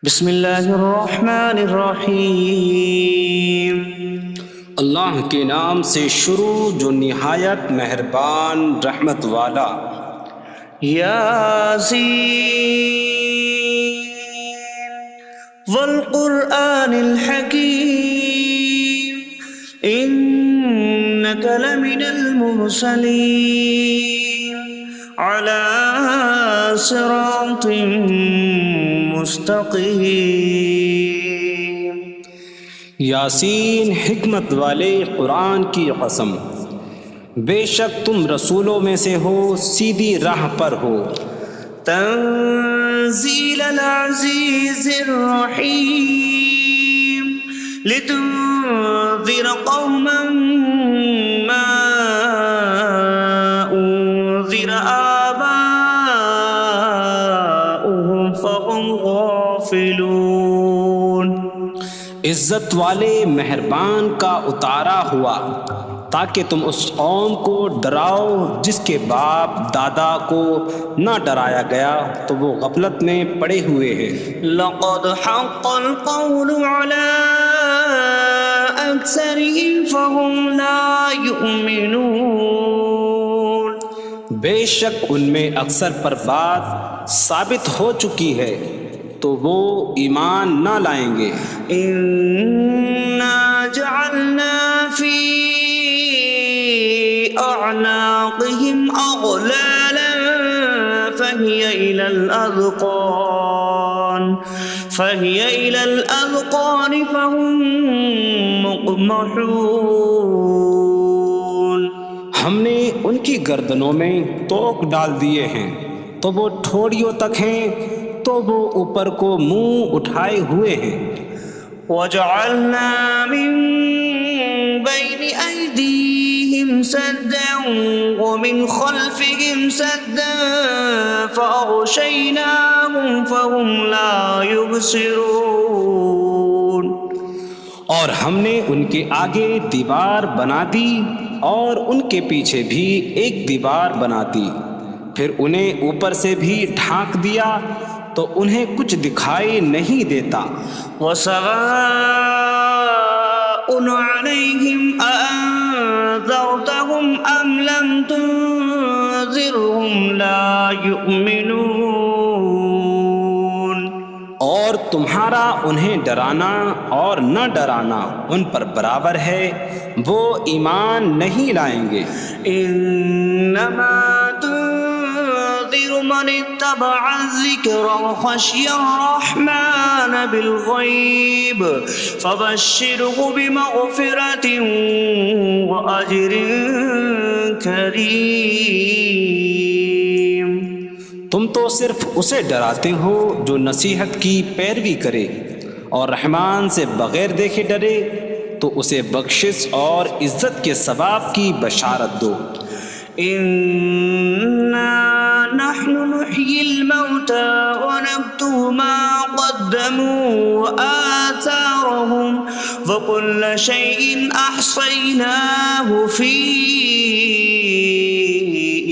بسم اللہ الرحمن الرحیم۔ اللہ کے نام سے شروع جو نہایت مہربان رحمت والا۔ یاسین والقرآن الحکیم انک لمن المرسلین علی صراط مستقیم۔ یاسین حکمت والے قرآن کی قسم، بے شک تم رسولوں میں سے ہو، سیدھی راہ پر ہو۔ تنزیل العزیز الرحیم لتنذر قوما ما انذر آباؤهم فهم غافلون۔ عزت والے مہربان کا اتارا ہوا تاکہ تم اس قوم کو ڈراؤ جس کے باپ دادا کو نہ ڈرایا گیا تو وہ غفلت میں پڑے ہوئے ہیں۔ لقد حق القول على أكثرهم فهم لا يؤمنون۔ بے شک ان میں اکثر پر بات ثابت ہو چکی ہے تو وہ ایمان نہ لائیں گے۔ إنا جعلنا في أعناقهم أغلالا فهي إلى الأذقان فهم مقمحون۔ ہم نے ان کی گردنوں میں توق ڈال دیے ہیں تو وہ ٹھوڑیوں تک ہیں، تو وہ اوپر کو منہ اٹھائے ہوئے ہیں۔ وجعلنا من بين أيديهم سدا ومن خلفهم سدا فأغشيناهم فهم لا يبصرون۔ اور ہم نے ان کے آگے دیوار بنا دی اور ان کے پیچھے بھی ایک دیوار بنا دی، پھر انہیں اوپر سے بھی ڈھانک دیا تو انہیں کچھ دکھائی نہیں دیتا۔ وسواء عليهم أأنذرتهم أم لم تنذرهم لا يؤمنون۔ اور تمہارا انہیں ڈرانا اور نہ ڈرانا ان پر برابر ہے، وہ ایمان نہیں لائیں گے۔ انما تنذر من اتبع الذکر وخشی الرحمن بالغیب فبشره بمغفرة وأجر کریم۔ تم تو صرف اسے ڈراتے ہو جو نصیحت کی پیروی کرے اور رحمان سے بغیر دیکھے ڈرے، تو اسے بخشش اور عزت کے ثواب کی بشارت دو۔ انا نحن نحيي الموتى ونكتب ما قدموا وآثارهم وكل شيء أحصيناه في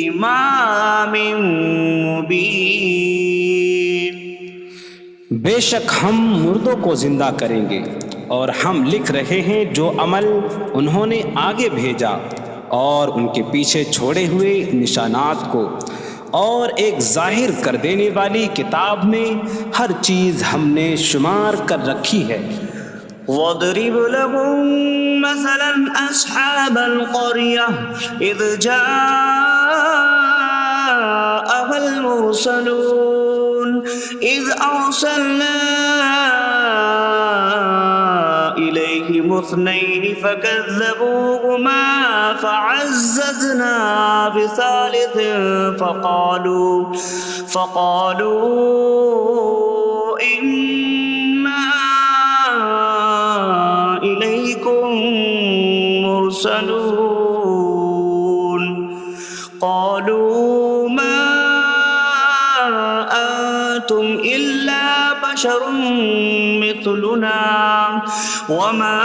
إمام مبين۔ بے شک ہم مردوں کو زندہ کریں گے اور ہم لکھ رہے ہیں جو عمل انہوں نے آگے بھیجا اور ان کے پیچھے چھوڑے ہوئے نشانات کو، اور ایک ظاہر کر دینے والی کتاب میں ہر چیز ہم نے شمار کر رکھی ہے۔ وَاضْرِبْ لَهُم مَّثَلًا أَصْحَابَ الْقَرْيَةِ إِذْ جَاءَهَا الْمُرْسَلُونَ إِذْ أَرْسَلْنَا إِلَيْهِمُ اثْنَيْنِ فَكَذَّبُوهُمَا فَعَزَّزْنَا بِثَالِثٍ فَقَالُوا إِنَّا إِلَيْكُمْ مُرْسَلُونَ۔ قَالُوا مَا أَنتُمْ إِلَّا بَشَرٌ مِثْلُنَا وَمَا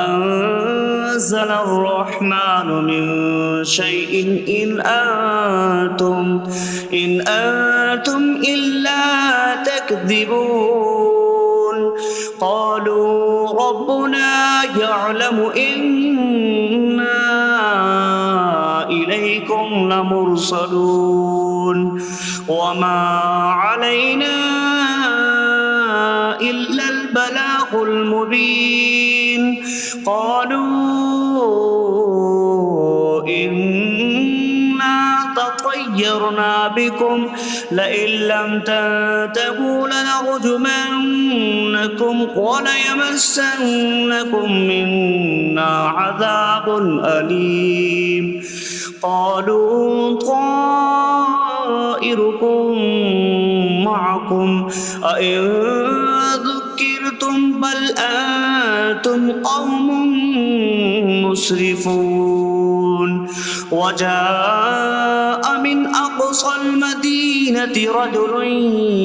أَنتُمْ نزل الرحمن من شيء إن أنتم إلا تكذبون قالوا ربنا يعلم إنا إليكم لمرسلون وما علينا إلا البلاغ المبين قالوا إنا تطيرنا بكم لئن لم تنتهوا لنرجمنكم وليمسنكم منا عذاب أليم قالوا طائركم معكم أئن ذكرتم بل أنتم قوم مسرفون وجاء من أقصى المدينة رجل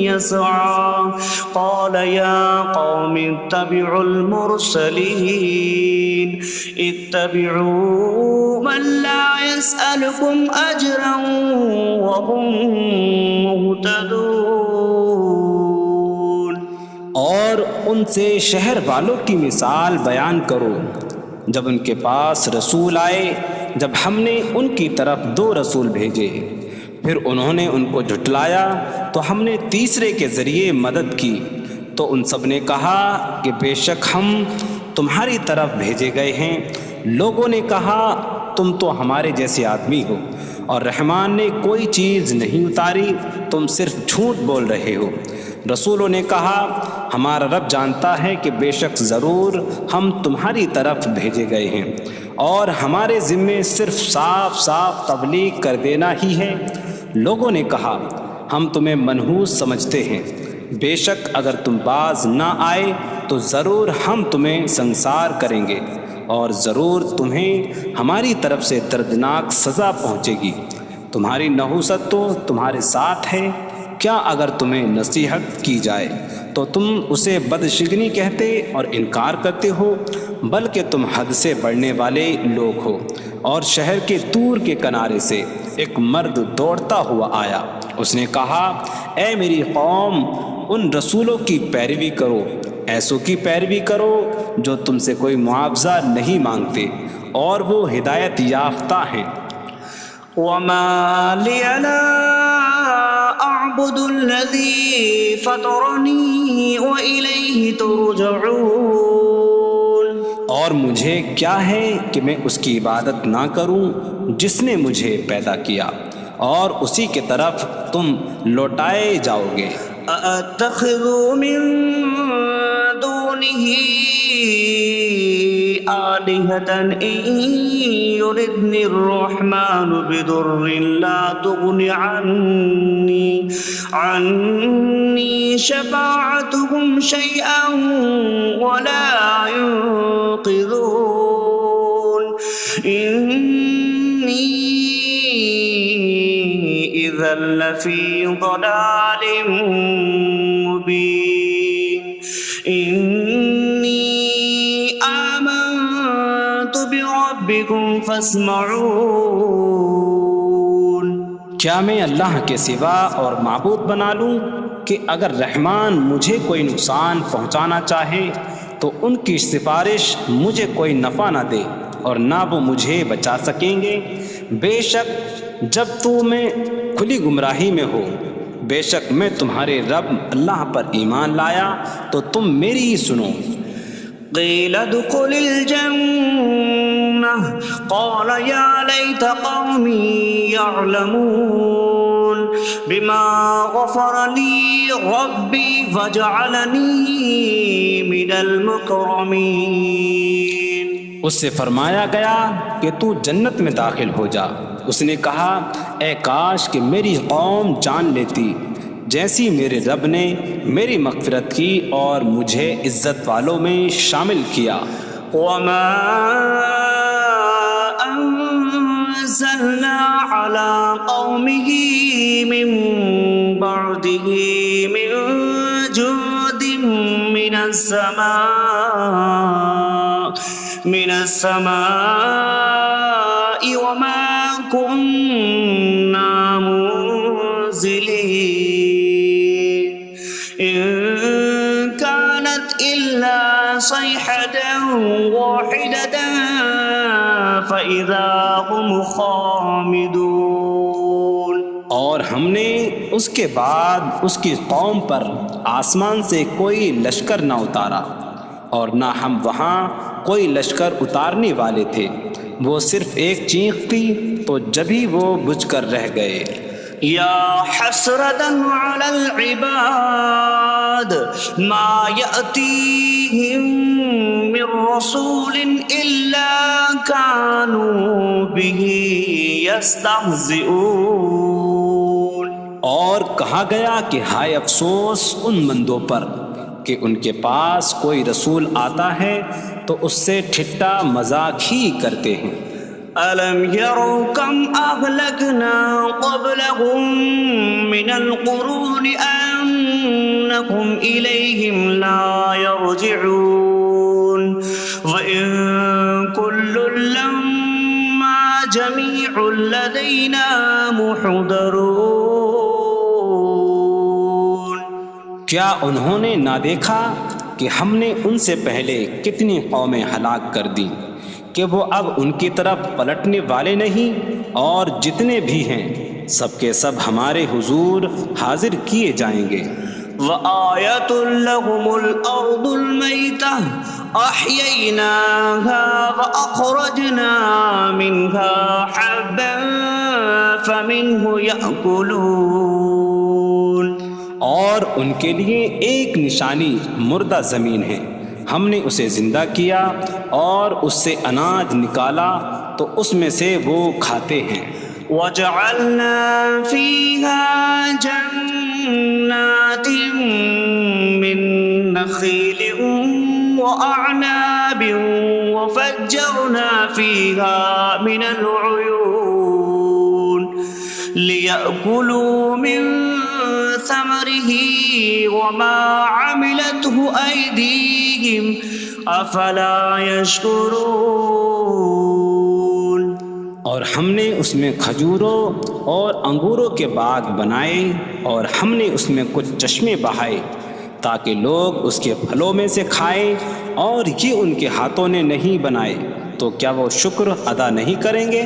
يسعى قال يا قوم اتبعوا المرسلين اتبعوا من لا يسألكم أجرا وهم مهتدون اور ان سے شہر والوں کی مثال بیان کرو جب ان کے پاس رسول آئے جب ہم نے ان کی طرف 2 رسول بھیجے پھر انہوں نے ان کو جھٹلایا تو ہم نے تیسرے کے ذریعے مدد کی تو ان سب نے کہا کہ بے شک ہم تمہاری طرف بھیجے گئے ہیں لوگوں نے کہا تم تو ہمارے جیسے آدمی ہو اور رحمان نے کوئی چیز نہیں اتاری تم صرف جھوٹ بول رہے ہو رسولوں نے کہا ہمارا رب جانتا ہے کہ بے شک ضرور ہم تمہاری طرف بھیجے گئے ہیں اور ہمارے ذمے صرف صاف صاف تبلیغ کر دینا ہی ہے لوگوں نے کہا ہم تمہیں منحوس سمجھتے ہیں بے شک اگر تم باز نہ آئے تو ضرور ہم تمہیں سنسار کریں گے اور ضرور تمہیں ہماری طرف سے دردناک سزا پہنچے گی تمہاری نحوست تو تمہارے ساتھ ہے کیا اگر تمہیں نصیحت کی جائے تو تم اسے بدشگنی کہتے اور انکار کرتے ہو بلکہ تم حد سے بڑھنے والے لوگ ہو اور شہر کے دور کے کنارے سے ایک مرد دوڑتا ہوا آیا اس نے کہا اے میری قوم ان رسولوں کی پیروی کرو ایسوں کی پیروی کرو جو تم سے کوئی معاوضہ نہیں مانگتے اور وہ ہدایت یافتہ ہیں وما لي لا أعبد الذي فطرني وإليه ترجعون اور مجھے کیا ہے کہ میں اس کی عبادت نہ کروں جس نے مجھے پیدا کیا اور اسی کی طرف تم لوٹائے جاؤ گے أأتخذ من دونه آلهة إن يردني الرحمن بضر لا تغن عني شفاعتهم شيئا ولا ينقذون إني إذا لفي ضلال مبين إني آمنت بربكم فاسمعون کیا میں اللہ کے سوا اور معبود بنا لوں کہ اگر رحمان مجھے کوئی نقصان پہنچانا چاہے تو ان کی سفارش مجھے کوئی نفع نہ دے اور نہ وہ مجھے بچا سکیں گے بے شک جب میں کھلی گمراہی میں ہو بے شک میں تمہارے رب اللہ پر ایمان لایا تو تم میری ہی سنو قيل ادخل الجنة قال يا ليت قومي يعلمون بما غفر لي ربي فجعلني من المكرمين اس سے فرمایا گیا کہ تو جنت میں داخل ہو جا اس نے کہا اے کاش کہ میری قوم جان لیتی جیسی میرے رب نے میری مغفرت کی اور مجھے عزت والوں میں شامل کیا وما أنزلنا على قومه من بعده من جود من السماء من السماء وما كنا منزلين إن كانت إلا صيحة واحدة فإذا هم خامدون۔ اور ہم نے اس کے بعد اس کی قوم پر آسمان سے کوئی لشکر نہ اتارا، اور نہ ہم وہاں کوئی لشکر اتارنے والے تھے، وہ صرف ایک چیخ تھی تو جبھی وہ بجھ کر رہ گئے۔ یا حسرة على العباد ما يأتيهم من رسول إلا كانوا به يستهزئون۔ اور کہا گیا کہ ہائے افسوس ان بندوں پر کہ ان کے پاس کوئی رسول آتا ہے تو اس سے ٹھٹا مذاق ہی کرتے ہیں۔ أَلَمْ يَرَوْا كَمْ أَهْلَكْنَا قَبْلَهُمْ مِنَ الْقُرُونِ أَنَّكُمْ إِلَيْهِمْ لَا يَرْجِعُونَ وَإِن كُلٌّ لَّمَّا جَمِيعٌ لَّدَيْنَا مُحْضَرُونَ۔ کیا انہوں نے نہ دیکھا کہ ہم نے ان سے پہلے کتنی قومیں ہلاک کر دیں کہ وہ اب ان کی طرف پلٹنے والے نہیں، اور جتنے بھی ہیں سب کے سب ہمارے حضور حاضر کیے جائیں گے۔ وَآيَةٌ لَّهُمُ الْأَرْضُ الْمَيْتَةُ أَحْيَيْنَاهَا وَأَخْرَجْنَا مِنْهَا حَبًّا فَمِنْهُ يَأْكُلُونَ۔ اور ان کے لیے ایک نشانی مردہ زمین ہے، ہم نے اسے زندہ کیا اور اس سے اناج نکالا تو اس میں سے وہ کھاتے ہیں۔ وَجَعَلْنَا فِيهَا جَنَّاتٍ مِّن نَّخِيلٍ وَأَعْنَابٍ وَفَجَّرْنَا فِيهَا مِنَ الْعُيُونِ لِيَأْكُلُوا مِن ثَمَرِهِ وَمَا عَمِلَتْهُ أَيْدِيهِمْ أَفَلَا يَشْكُرُونَ۔ اور ہم نے اس میں کھجوروں اور انگوروں کے باغ بنائے، اور ہم نے اس میں کچھ چشمے بہائے تاکہ لوگ اس کے پھلوں میں سے کھائیں، اور یہ ان کے ہاتھوں نے نہیں بنائے، تو کیا وہ شکر ادا نہیں کریں گے؟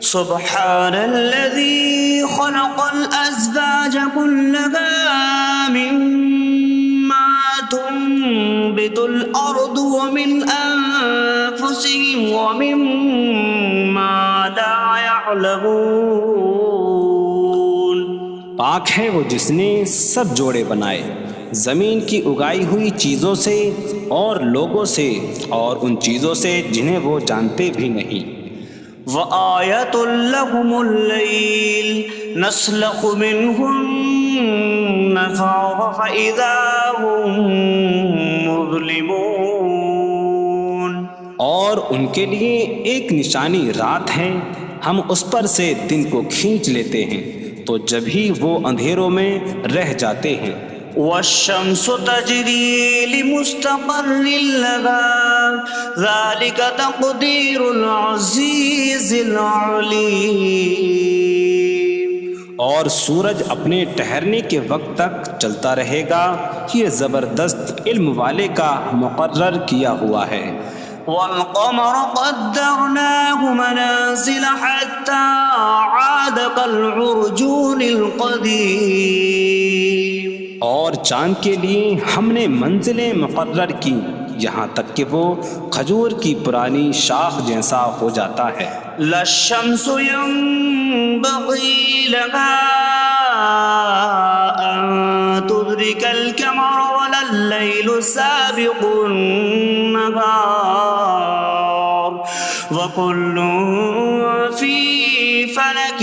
سبحان الذي خلق الأزواج كلها مما تنبت الأرض ومن أنفسهم ومما لا يعلمون۔ پاک ہے وہ جس نے سب جوڑے بنائے زمین کی اگائی ہوئی چیزوں سے اور لوگوں سے اور ان چیزوں سے جنہیں وہ جانتے بھی نہیں۔ وَآيَةٌ لَّهُمُ اللَّيْلُ نَسْلَخُ مِنْهُ النَّهَارَ فَإِذَا هُم مُظْلِمُونَ۔ اور ان کے لیے ایک نشانی رات ہے، ہم اس پر سے دن کو کھینچ لیتے ہیں تو جبھی وہ اندھیروں میں رہ جاتے ہیں۔ وَالشَّمْسُ تَجْرِي لِمُسْتَقَرٍّ لَّهَا ذَلِكَ تَقْدِيرُ الْعَزِيزِ الْعَلِيمِ۔ اور سورج اپنے ٹھہرنے کے وقت تک چلتا رہے گا، یہ زبردست علم والے کا مقرر کیا ہوا ہے۔ وَالْقَمَرَ قَدَّرْنَاهُ مَنَازِلَ حَتَّى عَادَ كَالْعُرْجُونِ الْقَدِيمِ۔ اور چاند کے لیے ہم نے منزلیں مقرر کی یہاں تک کہ وہ کھجور کی پرانی شاخ جیسا ہو جاتا ہے۔ لا الشمس ينبغي لها أن تدرك القمر ولا الليل سابق النهار وكل في فلك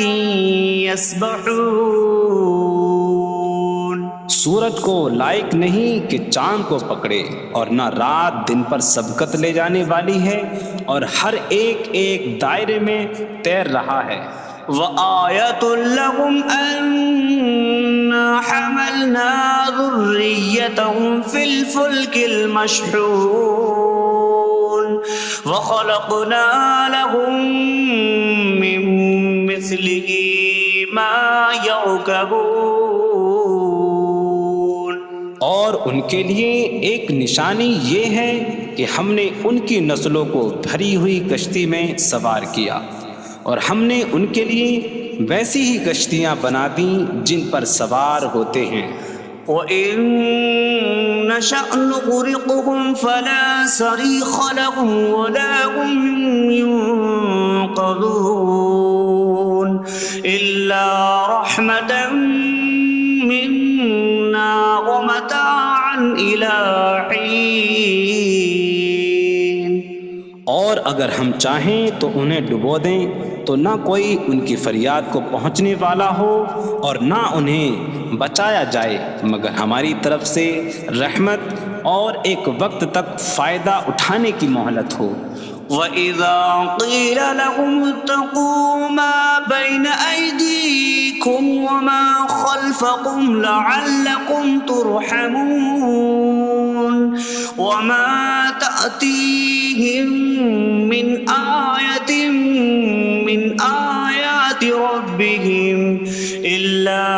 يسبحون۔ سورج کو لائق نہیں کہ چاند کو پکڑے، اور نہ رات دن پر سبقت لے جانے والی ہے، اور ہر ایک ایک دائرے میں تیر رہا ہے۔ وَآيَةٌ لَّهُمْ أَنَّا حَمَلْنَا ذُرِّيَّتَهُمْ فِي الْفُلْكِ الْمَشْحُونِ۔ وخلقنا لهم من مثله ما يركبون. اور ان کے لیے ایک نشانی یہ ہے کہ ہم نے ان کی نسلوں کو بھری ہوئی کشتی میں سوار کیا، اور ہم نے ان کے لیے ویسی ہی کشتیاں بنا دیں جن پر سوار ہوتے ہیں. وَإِن نَّشَأْ نُغْرِقْهُمْ فَلَا صَرِيخَ لَهُمْ وَلَا هُمْ يُنقَذُونَ إِلَّا رَحْمَةً مِّنَّا وَمَتَاعًا إِلَىٰ حِينٍ. اور اگر ہم چاہیں تو انہیں ڈبو دیں تو نہ کوئی ان کی فریاد کو پہنچنے والا ہو اور نہ انہیں بچایا جائے مگر ہماری طرف سے رحمت اور ایک وقت تک فائدہ اٹھانے کی مہلت ہو. وَإِذَا قِيلَ لَهُمُ اتَّقُوا مَا بَيْنَ أَيْدِيكُمْ وَمَا خَلْفَكُمْ لَعَلَّكُمْ تُرْحَمُونَ وَمَا تَأْتِيهِم مِّنْ آيَةٍ مِّنْ آيَاتِ رَبِّهِمْ إِلَّا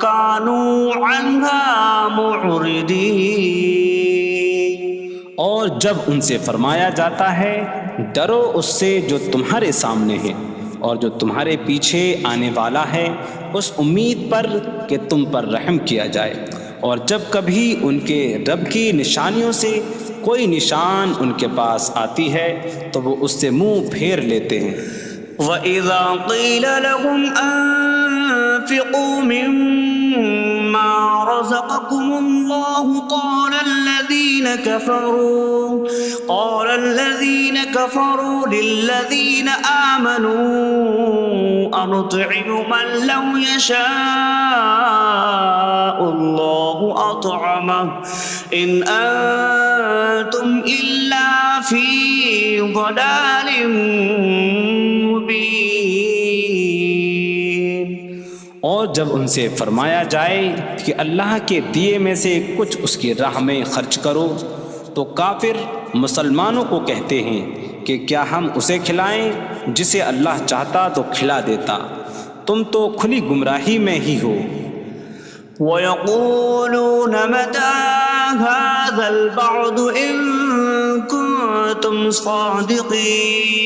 كَانُوا عَنْهَا مُعْرِضِينَ. اور جب ان سے فرمایا جاتا ہے ڈرو اس سے جو تمہارے سامنے ہے اور جو تمہارے پیچھے آنے والا ہے، اس امید پر کہ تم پر رحم کیا جائے، اور جب کبھی ان کے رب کی نشانیوں سے کوئی نشان ان کے پاس آتی ہے تو وہ اس سے منہ پھیر لیتے ہیں. وَإِذَا قِيلَ لَهُمْ أَنفِقُوا مِمَّا رَزَقَكُمُ اللَّهُ قَالَ الَّذِينَ كَفَرُوا لِلَّذِينَ آمَنُوا أَنُطْعِمُ مَن لَّوْ يَشَاءُ اللَّهُ أَطْعَمَهُ إِنْ أَنتُمْ إِلَّا فِي ضَلَالٍ مبین. اور جب ان سے فرمایا جائے کہ اللہ کے دیے میں سے کچھ اس کی راہ میں خرچ کرو تو کافر مسلمانوں کو کہتے ہیں کہ کیا ہم اسے کھلائیں جسے اللہ چاہتا تو کھلا دیتا، تم تو کھلی گمراہی میں ہی ہو. وَيَقُولُونَ مَتَىٰ هَٰذَا الْوَعْدُ إِن كُنتُمْ صَادِقِينَ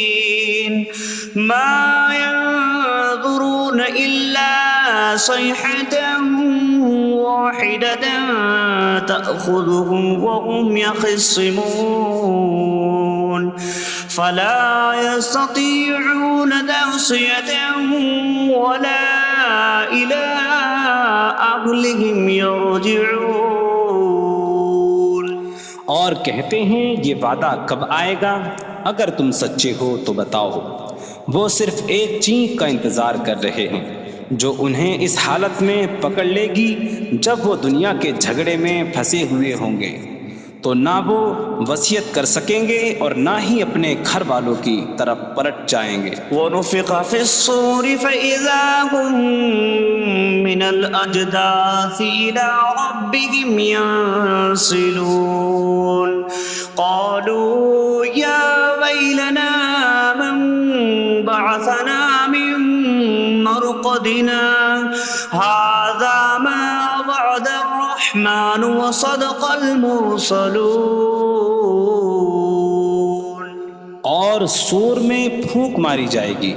مَا يَنظُرُونَ إِلَّا صَيْحَةً وَاحِدَةً تَأْخُذُهُمْ وَهُمْ يَخِصِّمُونَ فَلَا يَسْتَطِيعُونَ تَوْصِيَةً وَلَا إِلَىٰ أَهْلِهِمْ يَرْجِعُونَ. اور کہتے ہیں یہ وعدہ کب آئے گا؟ اگر تم سچے ہو تو بتاؤ. وہ صرف ایک چینک کا انتظار کر رہے ہیں جو انہیں اس حالت میں پکڑ لے گی جب وہ دنیا کے جھگڑے میں پھنسے ہوئے ہوں گے، تو نہ وہ وصیت کر سکیں گے اور نہ ہی اپنے گھر والوں کی طرف پلٹ جائیں گے. وَنُفِخَ فِي الصُّورِ فَإِذَا هُم مِّنَ الْأَجْدَاثِ إِلَىٰ رَبِّهِمْ يَنسِلُونَ قَالُوا يَا وَيْلَنَا مَن بَعَثَنَا مِن مَّرْقَدِنَا هَٰذَا مَا وَعَدَ الرَّحْمَٰنُ وَصَدَقَ الْمُرْسَلُونَ. اور سور میں پھونک ماری جائے گی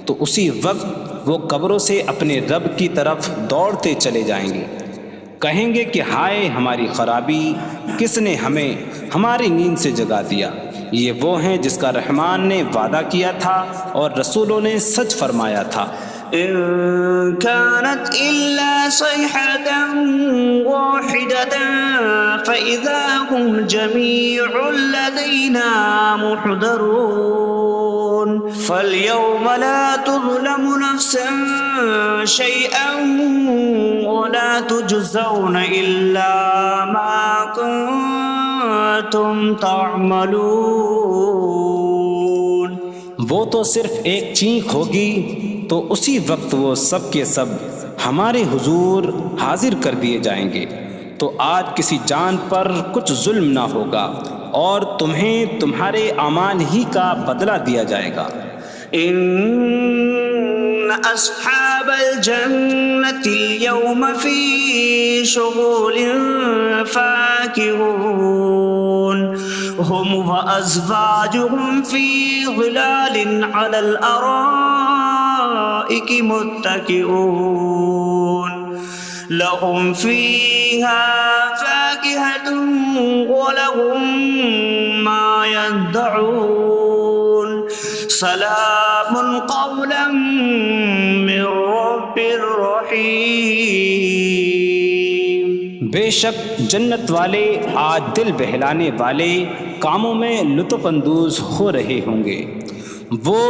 تو اسی وقت وہ قبروں سے اپنے رب کی طرف دوڑتے چلے جائیں گے، کہیں گے کہ ہائے ہماری خرابی، کس نے ہمیں ہماری نیند سے جگا دیا. یہ وہ ہیں جس کا رحمان نے وعدہ کیا تھا اور رسولوں نے سچ فرمایا تھا. إن كانت إلا صيحة واحدة فإذا هم جميع لدينا محضرون فاليوم لا تظلم نفس شيئا ولا تجزون إلا ما كنتم تعملون. وہ تو صرف ایک چینک ہوگی تو اسی وقت وہ سب کے سب ہمارے حضور حاضر کر دیے جائیں گے، تو آج کسی جان پر کچھ ظلم نہ ہوگا اور تمہیں تمہارے اعمال ہی کا بدلہ دیا جائے گا۔ إن أصحاب الجنة اليوم في شغل فاكهون هم وأزواجهم في ظلال على الأرائك متكئون لهم فيها فاكهة ولهم ما يدعون سلام قولا من رب رحیم۔ بے شک جنت والے آج دل بہلانے والے کاموں میں لطف اندوز ہو رہے ہوں گے۔ وہ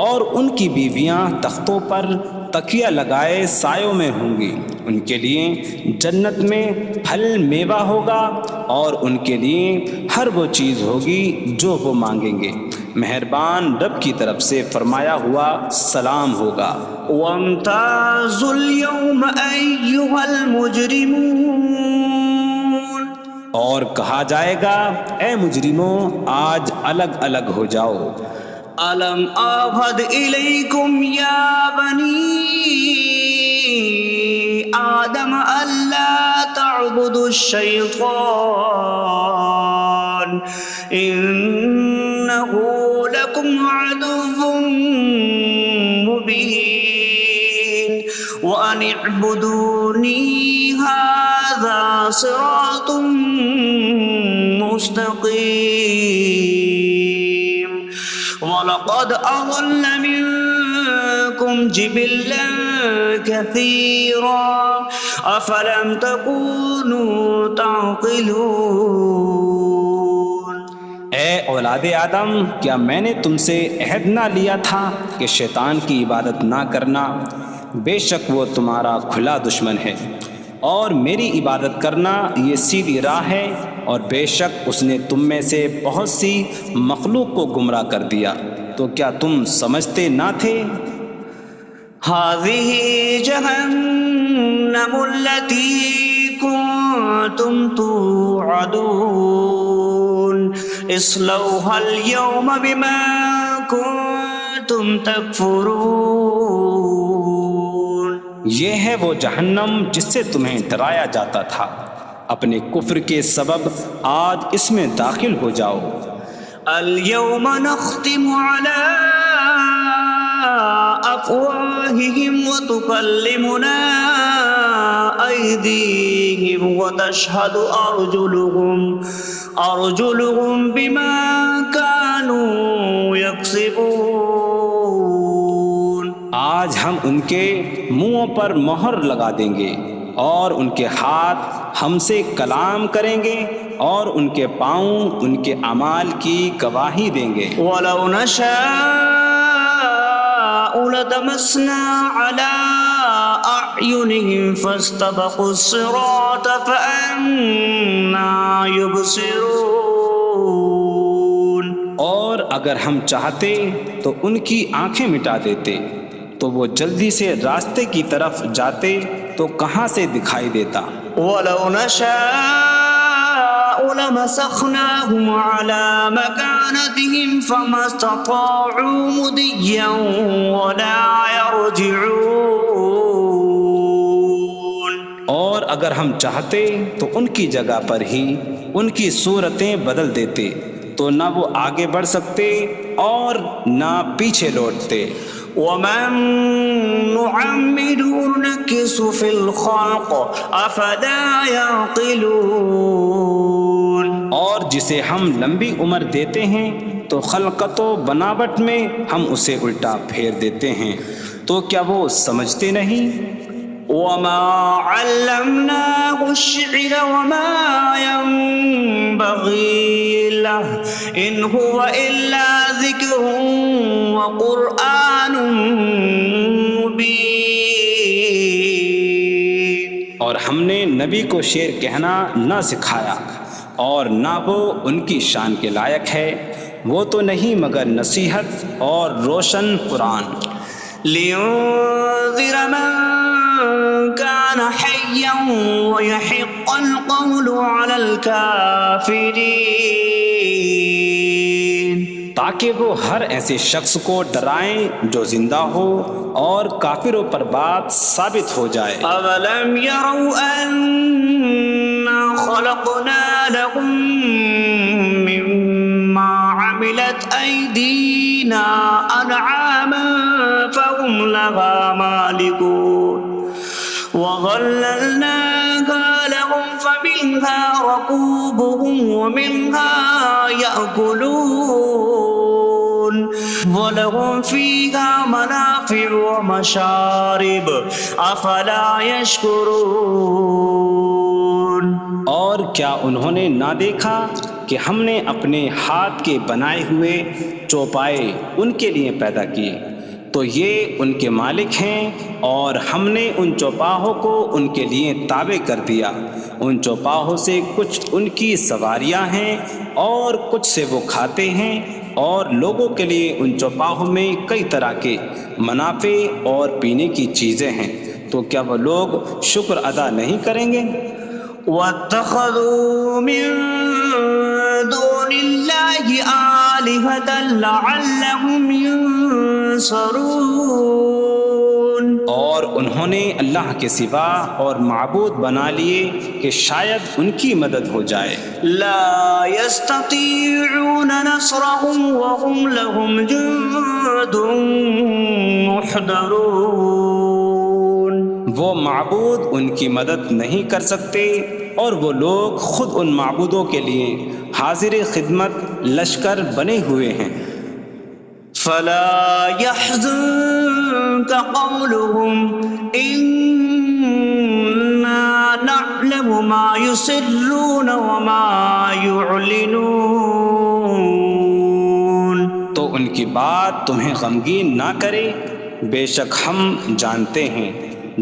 اور ان کی بیویاں تختوں پر تکیہ لگائے سایوں میں ہوں گی۔ ان کے لیے جنت میں پھل میوہ ہوگا اور ان کے لیے ہر وہ چیز ہوگی جو وہ مانگیں گے۔ مہربان رب کی طرف سے فرمایا ہوا سلام ہوگا۔ وامتازوا اليوم أيها المجرمون، اور کہا جائے گا اے مجرموں آج الگ الگ ہو جاؤ۔ ألم أعهد إليكم يا بني آدم ألا تعبدوا الشيطان إنه لكم عدو مبين وأن اعبدوني هذا صراط مستقيم وَلَقَدْ أَضَلَّ مِنكُمْ جِبِلًّا كَثِيرًا أَفَلَمْ تَكُونُوا تَعْقِلُونَ۔ اے اولاد آدم، کیا میں نے تم سے عہد نہ لیا تھا کہ شیطان کی عبادت نہ کرنا؟ بے شک وہ تمہارا کھلا دشمن ہے، اور میری عبادت کرنا یہ سیدھی راہ ہے، اور بے شک اس نے تم میں سے بہت سی مخلوق کو گمراہ کر دیا، تو کیا تم سمجھتے نہ تھے؟ هذه جهنم التي كنتم توعدون اصلوها اليوم بما كنتم تكفرون۔ یہ ہے وہ جہنم جس سے تمہیں ڈرایا جاتا تھا، اپنے کفر کے سبب آج اس میں داخل ہو جاؤ۔ اليوم نختم على أفواههم وتكلمنا أيديهم وتشهد أرجلهم بما كانوا يكسبون۔ آج ہم ان کے منہوں پر مہر لگا دیں گے، اور ان کے ہاتھ ہم سے کلام کریں گے، اور ان کے پاؤں ان کے اعمال کی گواہی دیں گے۔ وَلَوْ نَشَاءُ لَطَمَسْنَا عَلَىٰ أَعْيُنِهِمْ فَاسْتَبَقُوا الصِّرَاطَ فَأَنَّىٰ يُبْصِرُونَ۔ اور اگر ہم چاہتے تو ان کی آنکھیں مٹا دیتے، تو وہ جلدی سے راستے کی طرف جاتے تو کہاں سے دکھائی دیتا۔ وَلَوْ نَشَاءُ لَمَسَخْنَاهُمْ عَلَىٰ مَكَانَتِهِمْ فَمَا اسْتَطَاعُوا مُضِيًّا وَلَا يَرْجِعُونَ۔ اور اگر ہم چاہتے تو ان کی جگہ پر ہی ان کی صورتیں بدل دیتے، تو نہ وہ آگے بڑھ سکتے اور نہ پیچھے لوٹتے۔ وَمَن نُّعَمِّرْهُ نُنَكِّسْهُ فِي الْخَلْقِ أَفَلَا يَعْقِلُونَ۔ اور جسے ہم لمبی عمر دیتے ہیں تو خلقت و بناوٹ میں ہم اسے الٹا پھیر دیتے ہیں، تو کیا وہ سمجھتے نہیں؟ وَمَا عَلَّمْنَاهُ الشِّعْرَ وَمَا يَنبَغِي لَهُ إِنْ هُوَ إِلَّا ذِكْرٌ وَقُرْآنٌ مُبِينٌ۔ اور ہم نے نبی کو شعر کہنا نہ سکھایا، اور نہ وہ ان کی شان کے لائق ہے، وہ تو نہیں مگر نصیحت اور روشن قرآن۔ لِيُنذِرَ مَن كَانَ حَيًّا حيا ويحق القول على الكافرين تاکہ وہ ہر ایسے شخص کو ڈرائیں جو زندہ ہو اور کافروں پر بات ثابت ہو جائے۔ أولم يروا أنا خلقنا لهم مما عملت أيدينا أنعاما فهم لها مالكون وظللناها لهم فمنها ركوبهم ومنها يأكلون وَلَهُمْ فِيهَا مَنَافِعُ وَمَشَارِبُ أَفَلَا يَشْكُرُونَ۔ اور کیا انہوں نے نہ دیکھا کہ ہم نے اپنے ہاتھ کے بنائے ہوئے چوپائے ان کے لیے پیدا کیے، تو یہ ان کے مالک ہیں، اور ہم نے ان چوپاہوں کو ان کے لیے تابع کر دیا۔ ان چوپاہوں سے کچھ ان کی سواریاں ہیں اور کچھ سے وہ کھاتے ہیں، اور لوگوں کے لیے ان چوپاہوں میں کئی طرح کے منافع اور پینے کی چیزیں ہیں، تو کیا وہ لوگ شکر ادا نہیں کریں گے؟ وَاتَّخَذُوا مِن دُونِ اللَّهِ آلِهَةً لَعَلَّهُمْ يُنصَرُونَ۔ اور انہوں نے اللہ کے سوا اور معبود بنا لیے کہ شاید ان کی مدد ہو جائے۔ لا يستطيعون نصرهم وهم لهم جند محضرون۔ وہ معبود ان کی مدد نہیں کر سکتے، اور وہ لوگ خود ان معبودوں کے لیے حاضر خدمت لشکر بنے ہوئے ہیں۔ فلا يحزنك قولهم إنا نعلم ما يسرون وما يعلنون۔ تو ان کی بات تمہیں غمگین نہ کرے، بے شک ہم جانتے ہیں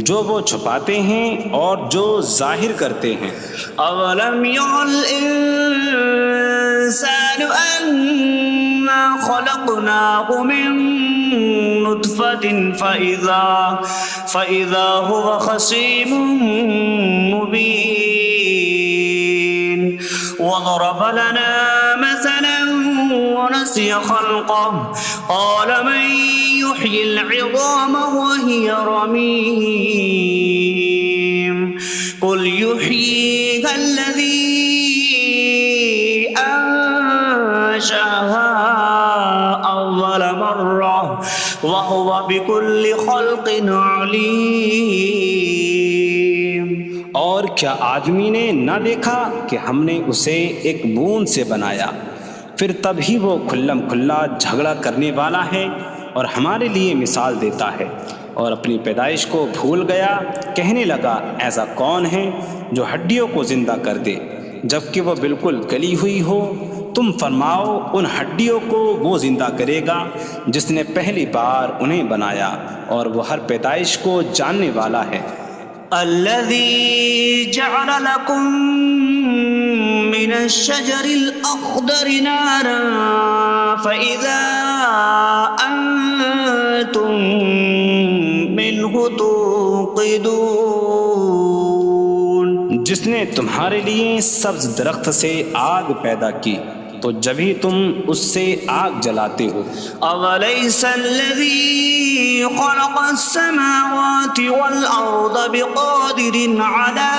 جو وہ چھپاتے ہیں اور جو ظاہر کرتے ہیں۔ اولم ير الانسان انا خلقناه من نطفة فإذا هو خصيم مبين وضرب لنا مثلا ونسي خلقه قال من يحيي العظام وهي رميم قل يحييها الذي أنشأها أول مرة وهو بكل خلق عليم۔ اور کیا آدمی نے نہ دیکھا کہ ہم نے اسے ایک بوند سے بنایا، پھر تب ہی وہ کھلم کھلا جھگڑا کرنے والا ہے اور ہمارے لیے مثال دیتا ہے، اور اپنی پیدائش کو بھول گیا، کہنے لگا ایسا کون ہے جو ہڈیوں کو زندہ کر دے جبکہ وہ بالکل گلی ہوئی ہو؟ تم فرماؤ ان ہڈیوں کو وہ زندہ کرے گا جس نے پہلی بار انہیں بنایا، اور وہ ہر پیدائش کو جاننے والا ہے۔ الذي جعل لكم من الشجر الأخضر نارا فإذا أنتم منه توقدون۔ جس نے تمہارے لیے سبز درخت سے آگ پیدا کی تو جبھی تم اس سے آگ جلاتے ہو۔ أَوَلَيْسَ الَّذِي خَلَقَ السَّمَاوَاتِ وَالْأَرْضَ بِقَادِرٍ عَلَىٰ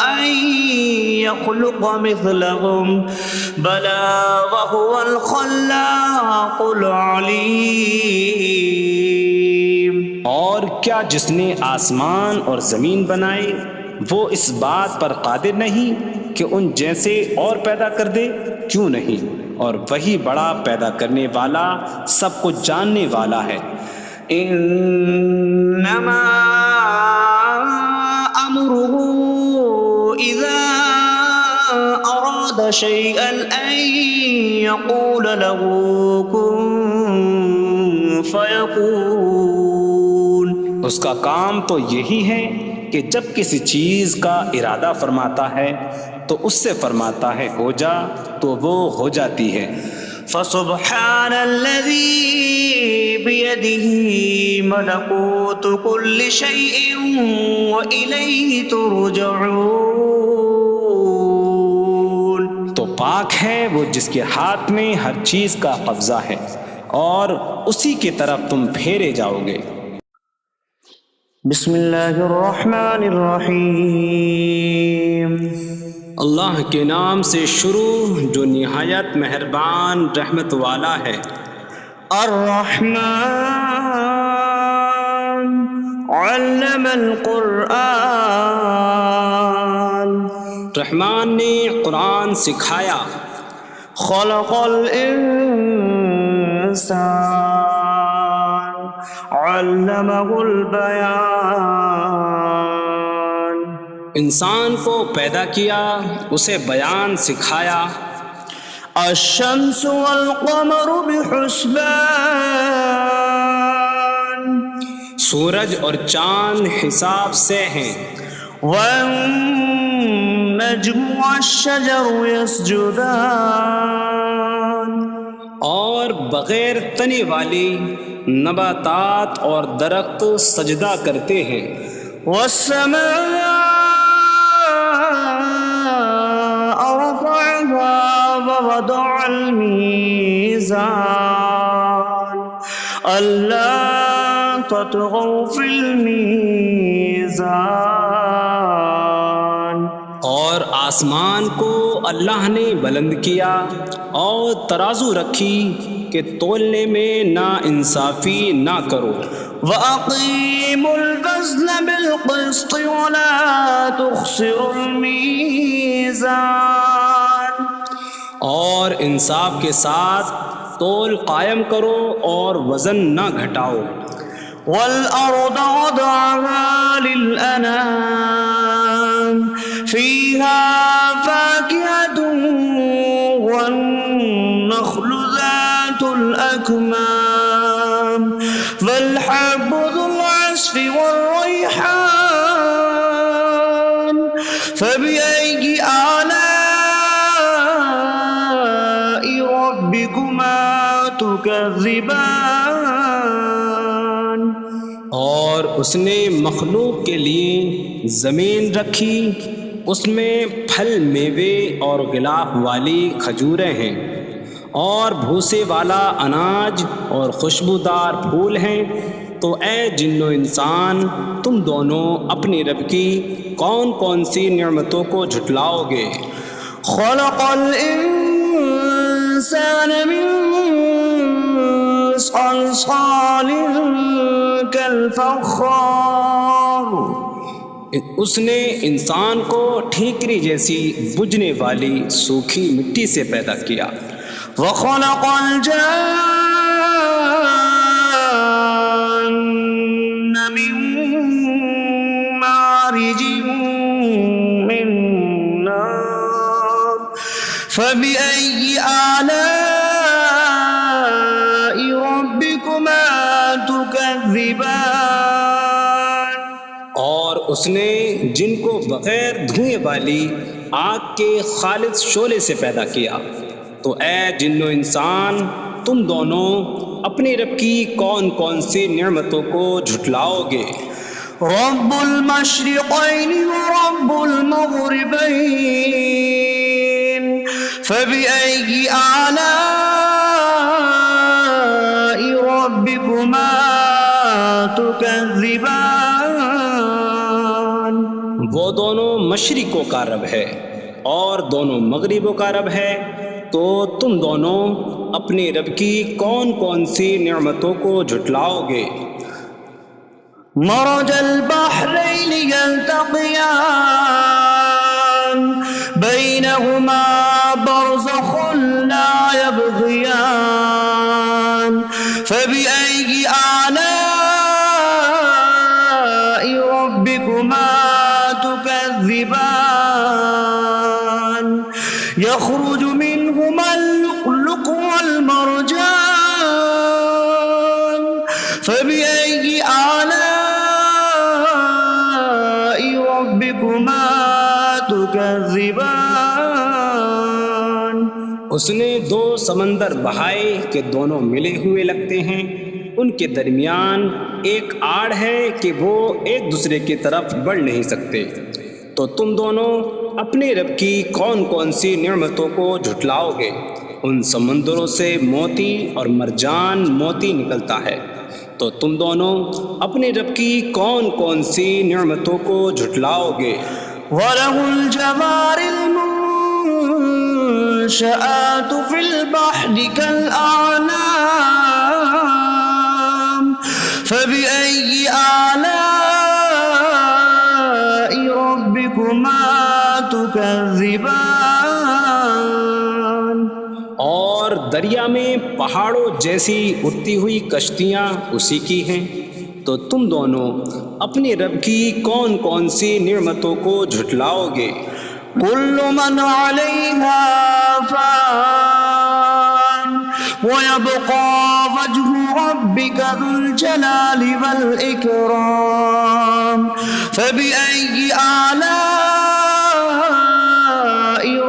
أَن يَخْلُقَ مِثْلَهُم بَلَىٰ وَهُوَ الْخَلَّاقُ الْعَلِيمُ۔ اور کیا جس نے آسمان اور زمین بنائے وہ اس بات پر قادر نہیں کہ ان جیسے اور پیدا کر دے؟ کیوں نہیں، اور وہی بڑا پیدا کرنے والا سب کچھ جاننے والا ہے۔ انما امره اذا اراد شيئا ان يقول له كن فيكون۔ اس کا کام تو یہی ہے کہ جب کسی چیز کا ارادہ فرماتا ہے تو اس سے فرماتا ہے ہو جا، تو وہ ہو جاتی ہے۔ فسبحان الذي بيده ملكوت كل شيء وإليه ترجعون. تو پاک ہے وہ جس کے ہاتھ میں ہر چیز کا قبضہ ہے اور اسی کی طرف تم پھیرے جاؤ گے. بسم اللہ الرحمن الرحیم. اللہ کے نام سے شروع جو نہایت مہربان رحمت والا ہے. الرحمن علم القرآن. رحمان نے قرآن سکھایا. خلق الانسان علمہ البیان. انسان کو پیدا کیا اسے بیان سکھایا. الشمس والقمر بحسبان. سورج اور چاند حساب سے ہیں. والنجم والشجر يسجدان. اور بغیر تنے والی نباتات اور درخت سجدہ کرتے ہیں. والسماء رفعها ووضع الميزان ألا تطغوا في الميزان. اور آسمان کو اللہ نے بلند کیا اور ترازو رکھی کہ تولنے میں نا انصافی نہ کرو. وَأَقِيمُوا الْوَزْنَ بِالْقِسْطِ وَلَا تُخْسِرُوا الْمِيزَانَ. اور انصاف کے ساتھ تول قائم کرو اور وزن نہ گھٹاؤ. وَالْأَرْضَ وَضَعَهَا لِلْأَنَامِ فِيهَا فَاكِهَةٌ وَالنَّخْلُ ذَاتُ الْأَكْمَامِ وَالْحَبُّ ذُو الْعَصْفِ وَالرَّيْحَانُ فَبِأَيِّ آلَاءِ رَبِّكُمَا تُكَذِّبَانِ. اور اس نے مخلوق کے لیے زمین رکھی، اس میں پھل میوے اور غلاف والی کھجوریں ہیں اور بھوسے والا اناج اور خوشبودار پھول ہیں. تو اے جن و انسان تم دونوں اپنی رب کی کون کون سی نعمتوں کو جھٹلاؤ گے. خلق الانسان من صلصال کالفخار. اس نے انسان کو ٹھیکری جیسی بجھنے والی سوکھی مٹی سے پیدا کیا. وخلق الجان من مارج من نار فبأي آلاء ربكما تكذبان. اور اس نے جن کو بغیر دھوئیں والی آگ کے خالص شعلے سے پیدا کیا. تو اے جن و انسان تم دونوں اپنی رب کی کون کون سی نعمتوں کو جھٹلاؤ گے. رب المشرقین ورب المغربین فبأي آلاء ربكما تكذبان. وہ دونوں مشرقوں کا رب ہے اور دونوں مغربوں کا رب ہے. تو تم دونوں اپنی رب کی کون کون سی نعمتوں کو جھٹلاؤ گے. مرج البحرین یلتقیان بینہما برزخ لا یبغیان فبأي آلاء ربكما تكذبان. يخرج منهما اللؤلؤ والمرجان فبأي آلاء ربكما تكذبان. اس نے دو سمندر بہائے کہ دونوں ملے ہوئے لگتے ہیں، ان کے درمیان ایک آڑ ہے کہ وہ ایک دوسرے کی طرف بڑھ نہیں سکتے، تو تم دونوں اپنے رب کی کون کون سی نعمتوں کو جھٹلاؤ گے؟ ان سمندروں سے موتی اور مرجان موتی نکلتا ہے، تو تم دونوں اپنے رب کی کون کون سی نعمتوں کو جھٹلاؤ گے؟ وَلَهُ الْجَوَارِ الْمُنشَآتُ فِي الْبَحْرِ كَالْأَعْلَامِ فَبِأَيِّ آلَاءِ رَبِّكُمَا تُكَذِّبَانِ؟ اور دریا میں پہاڑوں جیسی اڑتی ہوئی کشتیاں اسی کی ہیں، تو تم دونوں اپنے رب کی کون کون سی نعمتوں کو جھٹلاؤ گے؟ كُلُّ مَنْ عَلَيْهَا فَانٍ وَيَبْقَى وَجْهُ رَبِّكَ ذُو الْجَلَالِ وَالْإِكْرَامِ فَبِأَيِّ آلَاءِ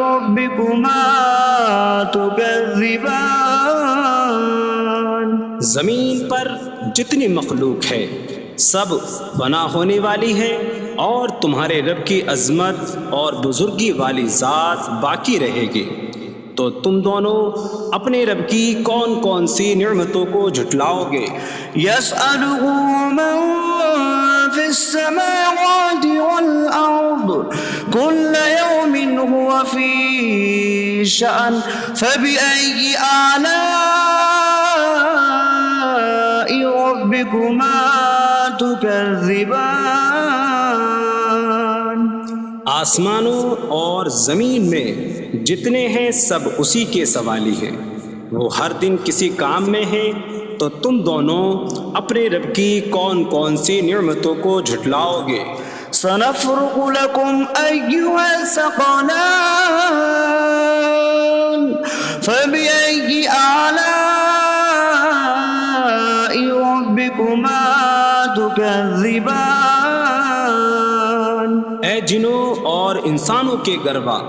رَبِّكُمَا تُكَذِّبَانِ؟ زمین پر جتنی مخلوق ہے سب فنا ہونے والی ہے، اور تمہارے رب کی عظمت اور بزرگی والی ذات باقی رہے گی، تو تم دونوں اپنے رب کی کون کون سی نعمتوں کو جھٹلاؤ گے؟ يَسْأَلُهُ مَن فِي السَّمَاوَاتِ وَالْأَرْضِ كُلَّ يَوْمٍ هُوَ فِي شَأْنٍ فَبِأَيِّ آلَاءِ رَبِّكُمَا تُكَذِّبَانِ؟ آسمانوں اور زمین میں جتنے ہیں سب اسی کے سوالی ہیں، وہ ہر دن کسی کام میں ہیں، تو تم دونوں اپنے رب کی کون کون سی نعمتوں کو جھٹلاؤ گے؟ سَنَفْرُغُ لَكُمْ أَيُّهَ الثَّقَلَانِ فَبِأَيِّ آلَاءِ رَبِّكُمَا تُكَذِّبَانِ؟ اے جنوں اور انسانوں کے گروہ،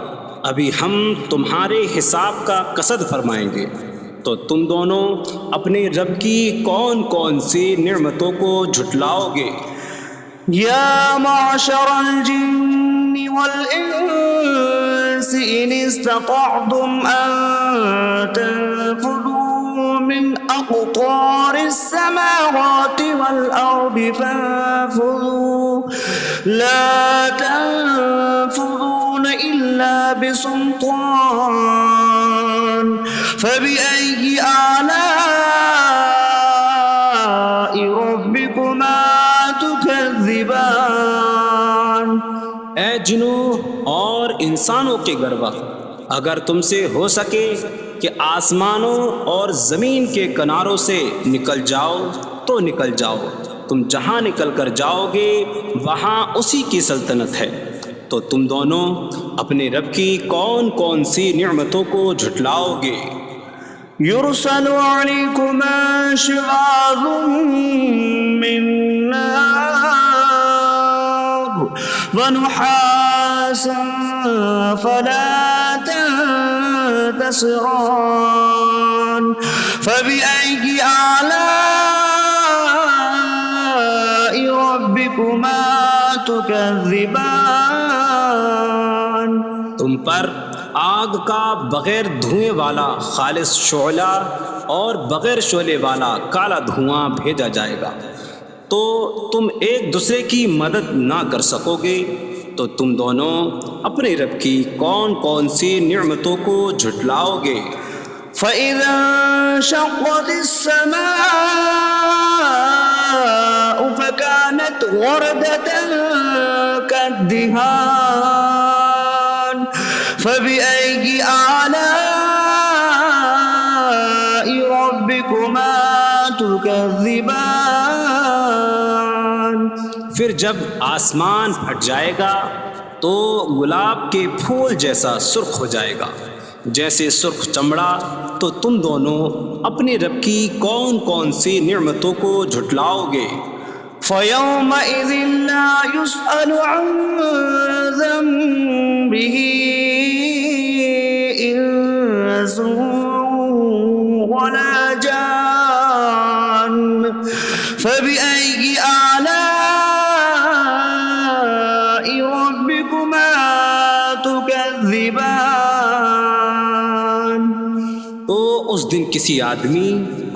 ابھی ہم تمہارے حساب کا قصد فرمائیں گے، تو تم دونوں اپنے رب کی کون کون سی نعمتوں کو جھٹلاؤ گے؟ يَا مَعْشَرَ الْجِنِّ وَالْإِنسِ إِنِ اسْتَطَعْتُمْ أَن تَنفُذُوا مِنْ أَقْطَارِ السَّمَاوَاتِ وَالْأَرْضِ فَانفُذُوا لَا تَنفُذُونَ إِلَّا بِسُلْطَانٍ فَبِأَيِّ آلَاءِ رَبِّكُمَا تُكَذِّبَانِ؟ اے جنوں اور انسانوں کے گروہ، اگر تم سے ہو سکے کہ آسمانوں اور زمین کے کناروں سے نکل جاؤ تو نکل جاؤ، تم جہاں نکل کر جاؤ گے وہاں اسی کی سلطنت ہے، تو تم دونوں اپنے رب کی کون کون سی نعمتوں کو جھٹلاؤ گے؟ يُرْسَلُ عَلَيْكُمَا شِوَاظٌ مِّن نَّارٍ وَنُحَاسٌ فَلَا تَنتَصِرَانِ فَبِأَيِّ آلَاءِ رَبِّكُمَا تُكَذِّبَانِ؟ تم پر آگ کا بغیر دھوئیں والا خالص شعلہ اور بغیر شعلے والا کالا دھواں بھیجا جائے گا، تو تم ایک دوسرے کی مدد نہ کر سکو گے، تو تم دونوں اپنے رب کی کون کون سی نعمتوں کو جھٹلاؤ گے؟ فَإِذَا انشَقَّتِ السَّمَاءُ فَكَانَتْ وَرْدَةً كَالدِّهَانِ فَبِأَيِّ آلَاءِ رَبِّكُمَا تُكَذِّبَانِ؟ پھر جب آسمان پھٹ جائے گا تو گلاب کے پھول جیسا سرخ ہو جائے گا، جیسے سرخ چمڑا، تو تم دونوں اپنے رب کی کون کون سی نعمتوں کو جھٹلاؤ گے؟ فَيَوْمَئِذٍ لَا يُسْأَلُ عَن ذَنبِهِ إِنسٌ تكذبان تو اس دن کسی آدمی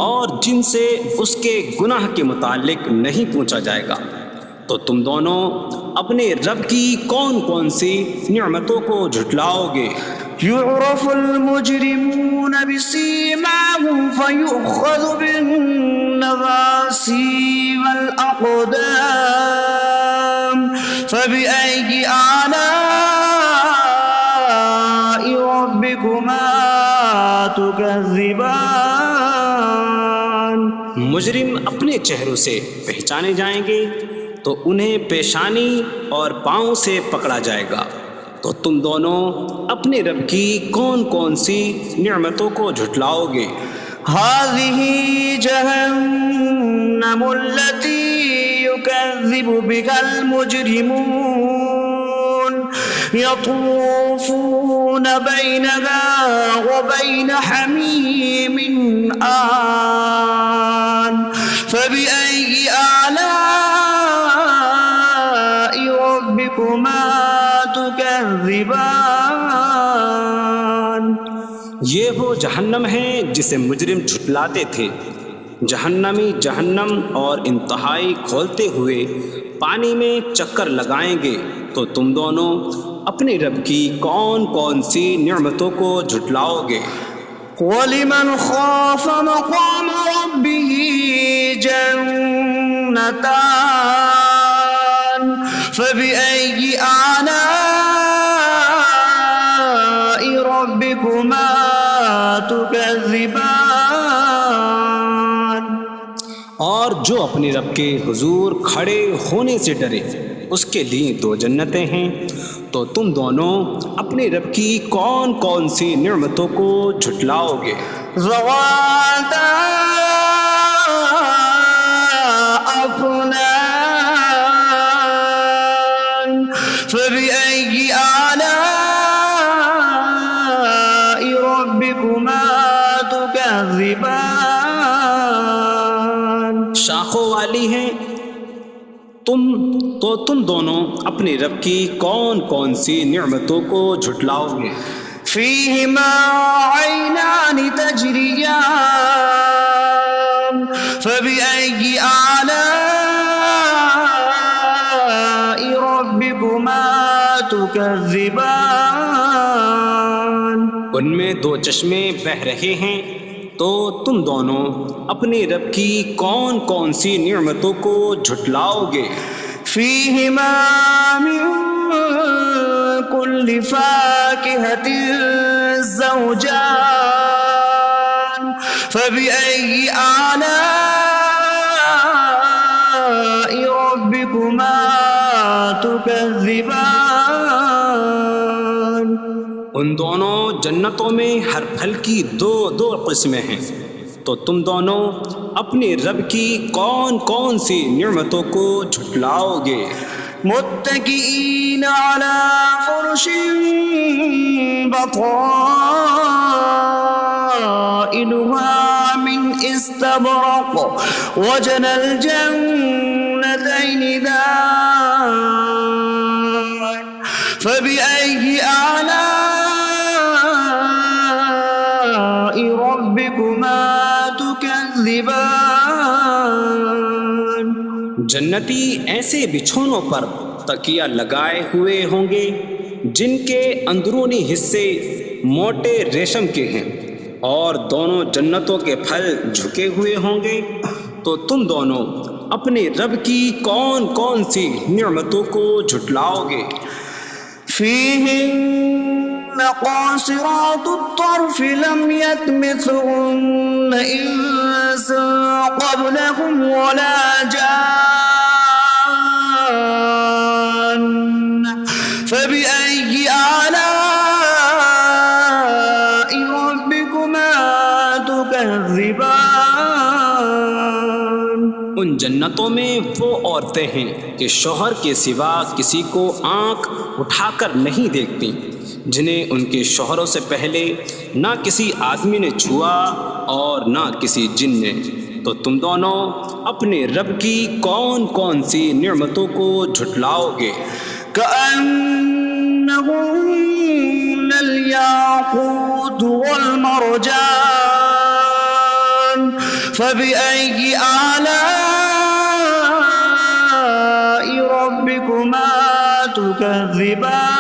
اور جن سے اس کے گناہ کے متعلق نہیں پوچھا جائے گا، تو تم دونوں اپنے رب کی کون کون سی نعمتوں کو جھٹلاؤ گے؟ يعرف المجرمون بسيماهم فيؤخذ بالنواصي والأقدام فبأي آلاء ربكما تكذبان مجرم اپنے چہروں سے پہچانے جائیں گے تو انہیں پیشانی اور پاؤں سے پکڑا جائے گا۔ تو تم دونوں اپنے رب کی کون کون سی نعمتوں کو جھٹلاؤ گے؟ هذه جهنم التي يكذب بها المجرمون يطوفون بينها وبين حميم آن فبأي آلاء ربكما تكذبان یہ وہ جہنم ہے جسے مجرم جھٹلاتے تھے۔ جہنمی جہنم اور انتہائی کھولتے ہوئے پانی میں چکر لگائیں گے، تو تم دونوں اپنے رب کی کون کون سی نعمتوں کو جھٹلاؤ گے؟ وَلِمَنْ خَافَ مَقَامَ رَبِّهِ جَنَّتَانِ فَبِأَيِّ آلَاءِ رَبِّكُمَا تُكَذِّبَانِ اور جو اپنے رب کے حضور کھڑے ہونے سے ڈرے، اس کے لیے دو جنتیں ہیں، تو تم دونوں اپنے رب کی کون کون سی نعمتوں کو جھٹلاؤ گے؟ ذواتا أفنان فبأي آلاء ربكما تكذبان شاخوں والی ہیں تم دونوں اپنے رب کی کون کون سی نعمتوں کو جھٹلاؤ گے؟ فيهما عينان تجريان فبأي آلاء ربكما تكذبان ان میں دو چشمے بہہ رہے ہیں، تو تم دونوں اپنے رب کی کون کون سی نعمتوں کو جھٹلاؤ گے؟ فيهما من كل فاكهة زوجان فبأي آلاء ربكما تكذبان ان دونوں جنتوں میں ہر پھل کی دو قسمیں ہیں، تو تم دونوں اپنے رب کی کون کون سی نعمتوں کو جھٹلاؤ گے؟ متكئين على فرش بطائنها من استبرق وجنى الجنتين دان فبأي آلاء ربكما تكذبان جنتی ایسے بچھونوں پر تکیہ لگائے ہوئے ہوں گے جن کے اندرونی حصے موٹے ریشم کے ہیں، اور دونوں جنتوں کے پھل جھکے ہوئے ہوں گے، تو تم دونوں اپنے رب کی کون کون سی نعمتوں کو جھٹلاؤ گے؟ فيهن قاصرات الطرف لم يطمثهن إنس قبلهم ولا جان فبأي آلاء ربكما تكذبان ان جنتوں میں وہ عورتیں ہیں کہ شوہر کے سوا کسی کو آنکھ اٹھا کر نہیں دیکھتی، جنہیں ان کے شوہروں سے پہلے نہ کسی آدمی نے چھوا اور نہ کسی جن نے، تو تم دونوں اپنے رب کی کون کون سی نعمتوں کو جھٹلاؤ گے؟ كأنهم فبأي آلاء ربكما تكذبان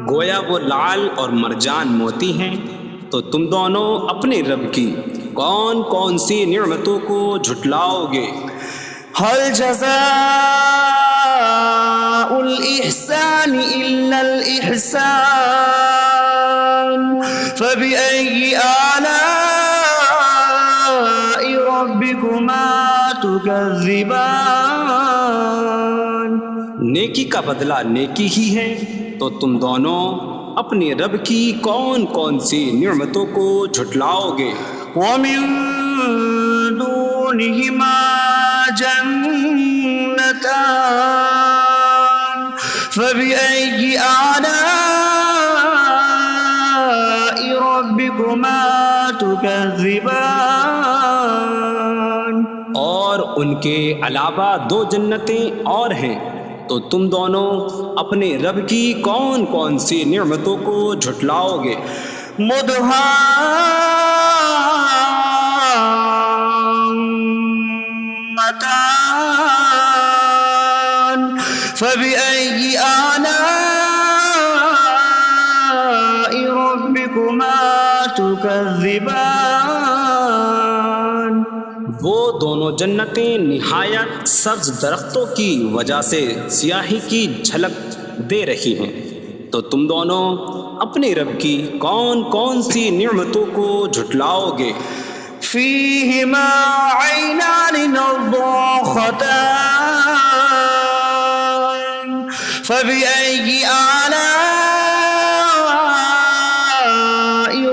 گویا وہ لعل اور مرجان موتی ہیں، تو تم دونوں اپنے رب کی کون کون سی نعمتوں کو جھٹلاؤ گے؟ هل جزاء الإحسان إلا الإحسان فبأي آلاء ربكما تكذبان نیکی کا بدلہ نیکی ہی ہے، تو تم دونوں اپنے رب کی کون کون سی نعمتوں کو جھٹلاؤ گے؟ ومن دونهما جنتان فبأي آلاء ربكما تكذبان اور ان کے علاوہ دو جنتیں اور ہیں، تو تم دونوں اپنے رب کی کون کون سی نعمتوں کو جھٹلاؤ گے؟ مدهامتان فبأي آلاء ربكما تكذبان وہ دونوں جنتیں نہایت سبز درختوں کی وجہ سے سیاہی کی جھلک دے رہی ہیں، تو تم دونوں اپنے رب کی کون کون سی نعمتوں کو جھٹلاؤ گے؟ فيهما عينان نضاختان فبأي آلاء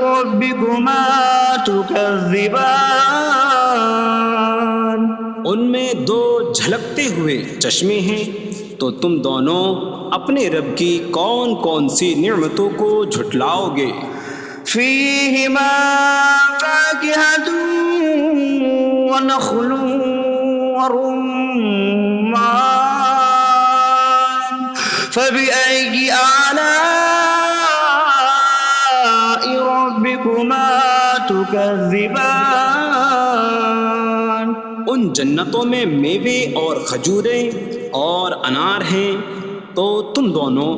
ربكما تكذبان ان میں دو جھلکتے ہوئے چشمے ہیں، تو تم دونوں اپنے رب کی کون کون سی نعمتوں کو جھٹلاؤ گے؟ فيهما فاكهة ونخل ورمان فبأي آلاء ربكما تكذبان ان جنتوں میں میوے اور کھجوریں اور انار ہیں، تو تم دونوں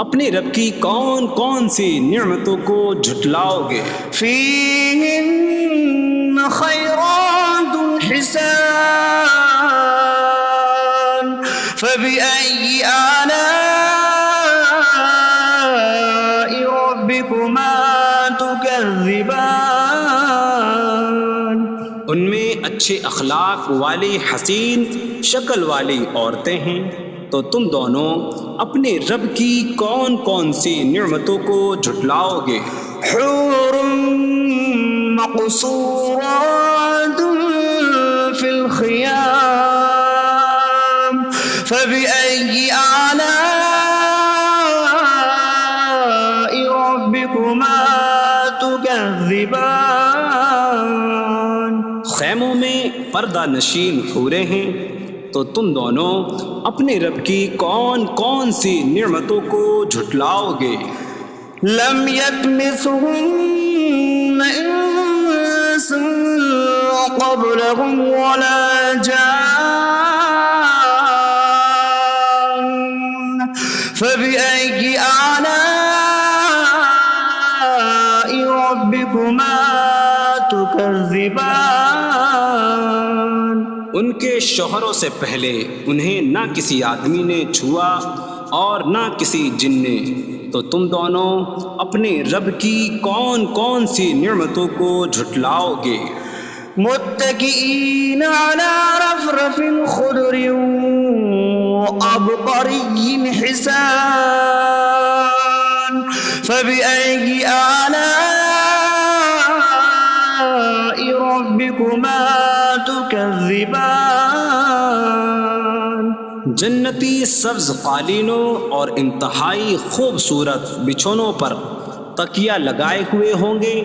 اپنے رب کی کون کون سی نعمتوں کو جھٹلاؤ گے؟ فيهن خيرات حسان فبأي آلاء ربكما تكذبان ان میں اچھے اخلاق والی حسین شکل والی عورتیں ہیں، تو تم دونوں اپنے رب کی کون کون سی نعمتوں کو جھٹلاؤ گے؟ حور مقصورات في الخيام فبأي آلاء ربكما تكذبان خیموں میں پردہ نشین حوریں ہیں، تو تم دونوں اپنے رب کی کون کون سی نعمتوں کو جھٹلاؤ گے؟ لم يطمثهن انس قبلهم ولا جان فبأي آلاء ربكما تكذبان ان کے شوہروں سے پہلے انہیں نہ کسی آدمی نے چھوا اور نہ کسی جن نے، تو تم دونوں اپنے رب کی کون کون سی نعمتوں کو جھٹلاؤ گے؟ متكئين على رفرف خضر وعبقري حسان فبأي آلاء ربكما تكذبان جنتی سبز قالینوں اور انتہائی خوبصورت بچھونوں پر تکیہ لگائے ہوئے ہوں گے،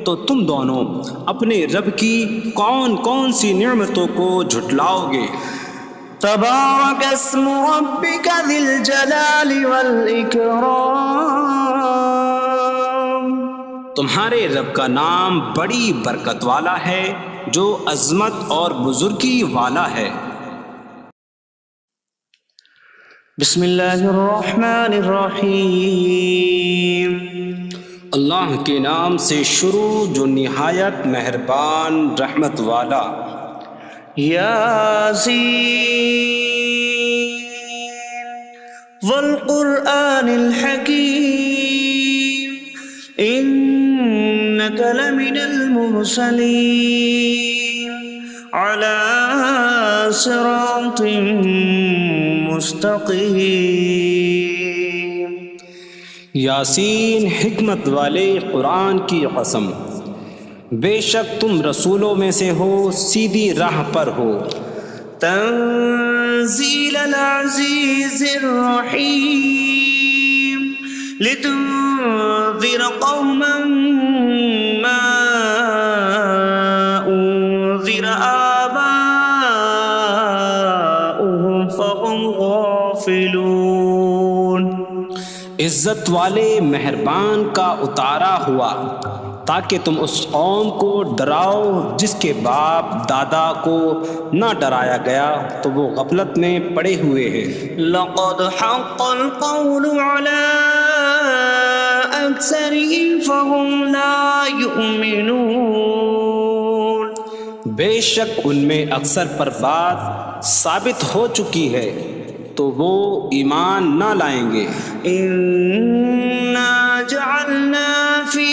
تو تم دونوں اپنے رب کی کون کون سی نعمتوں کو جھٹلاؤ گے؟ تبارك اسم ربك ذي الجلال والإكرام تمہارے رب کا نام بڑی برکت والا ہے جو عظمت اور بزرگی والا ہے۔ بسم اللہ الرحمن الرحیم۔ اللہ کے نام سے شروع جو نہایت مہربان رحمت والا۔ یاسین والقرآن الحکیم انک لمن المرسلین علی صراط مستقیم۔ یاسین حکمت والے قرآن کی قسم، بے شک تم رسولوں میں سے ہو، سیدھی راہ پر ہو۔ تنزیل العزیز الرحیم لتنذر قوما ما انذر آباؤهم فهم غافلون۔ عزت والے مہربان کا اتارا ہوا تاکہ تم اس قوم کو ڈراؤ جس کے باپ دادا کو نہ ڈرایا گیا تو وہ غفلت میں پڑے ہوئے ہیں۔ لقد حق القول على أكثرهم فهم لا يؤمنون۔ بے شک ان میں اکثر پر بات ثابت ہو چکی ہے تو وہ ایمان نہ لائیں گے۔ إنا جعلنا في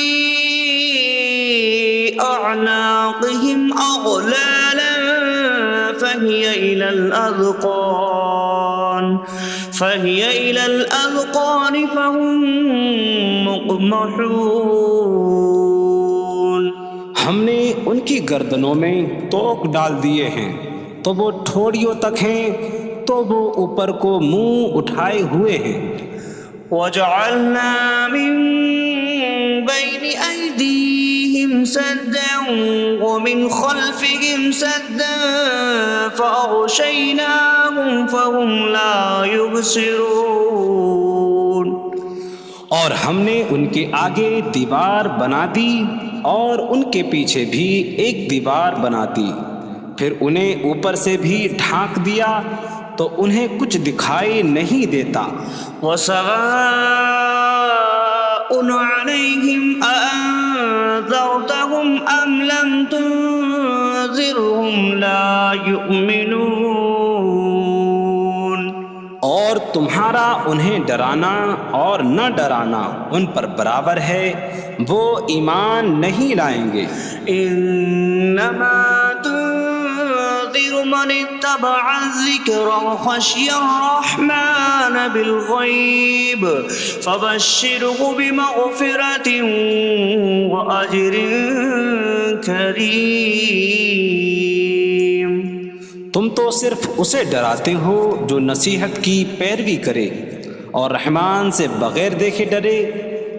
أعناقهم أغلالا فهي إلى الأذقان فهم مقمحون۔ ہم نے ان کی گردنوں میں توق ڈال دیے ہیں تو وہ ٹھوڑیوں تک ہیں تو وہ اوپر کو منہ اٹھائے ہوئے ہیں۔ وجعلنا من بين أيديهم سدا ومن خلفهم سدا فأغشيناهم فهم لا يبصرون۔ اور ہم نے ان کے آگے دیوار بنا دی اور ان کے پیچھے بھی ایک دیوار بنا دی، پھر انہیں اوپر سے بھی ڈھانک دیا تو انہیں کچھ دکھائی نہیں دیتا۔ وسواء عليهم أأنذرتهم أم لم تنذرهم لا يؤمنون۔ اور تمہارا انہیں ڈرانا اور نہ ڈرانا ان پر برابر ہے، وہ ایمان نہیں لائیں گے۔ انما تنذر من اتبع الذکر وخشی الرحمن بالغیب فبشره بمغفرة وأجر کریم۔ تم تو صرف اسے ڈراتے ہو جو نصیحت کی پیروی کرے اور رحمان سے بغیر دیکھے ڈرے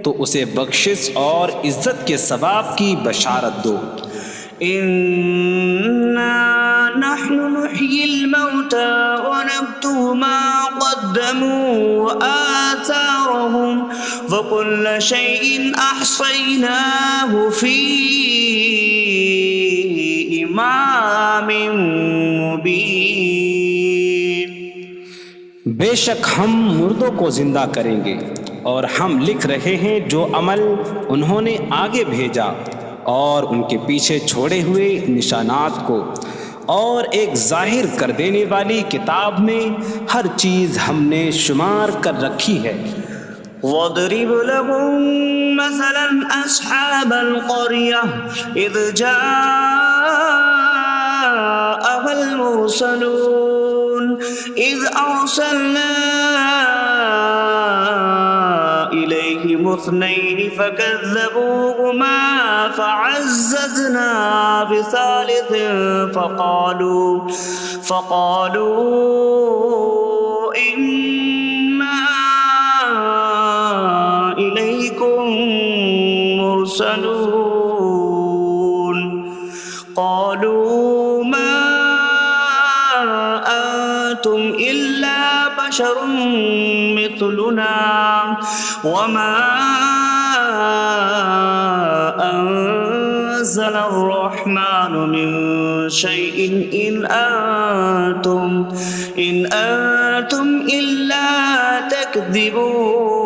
تو اسے بخشش اور عزت کے ثواب کی بشارت دو۔ انا نحن نحيي الموتى ونكتب ما قدموا وآثارهم وكل شيء أحصيناه في إمام مبين۔ بے شک ہم مردوں کو زندہ کریں گے اور ہم لکھ رہے ہیں جو عمل انہوں نے آگے بھیجا اور ان کے پیچھے چھوڑے ہوئے نشانات کو، اور ایک ظاہر کر دینے والی کتاب میں ہر چیز ہم نے شمار کر رکھی ہے۔ وَاضْرِبْ لَهُم مَّثَلًا أَصْحَابَ الْقَرْيَةِ إِذْ جَاءَهَا الْمُرْسَلُونَ إِذْ أَرْسَلْنَا إِلَيْهِمُ اثْنَيْنِ فَكَذَّبُوهُمَا فَعَزَّزْنَا بِثَالِثٍ فَقَالُوا إِنَّا إِلَيْكُمْ مُرْسَلُونَ۔ قَالُوا مَا أَنتُمْ إِلَّا بَشَرٌ مِّثْلُنَا وَمَا أنزل الرحمن من شيء إن أنتم إلا تكذبون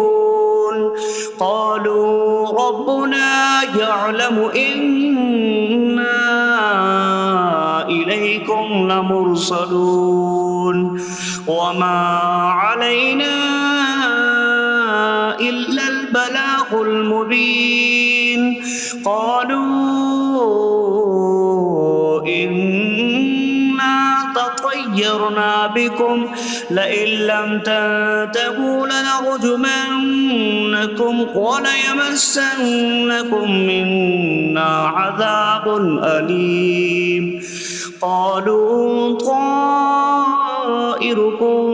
قالوا ربنا يعلم إنا إليكم لمرسلون وما علينا إلا البلاغ المبين قالوا إنا تطيرنا بكم لئن لم تنتهوا لنرجمنكم وليمسنكم منا عذاب أليم قالوا طائركم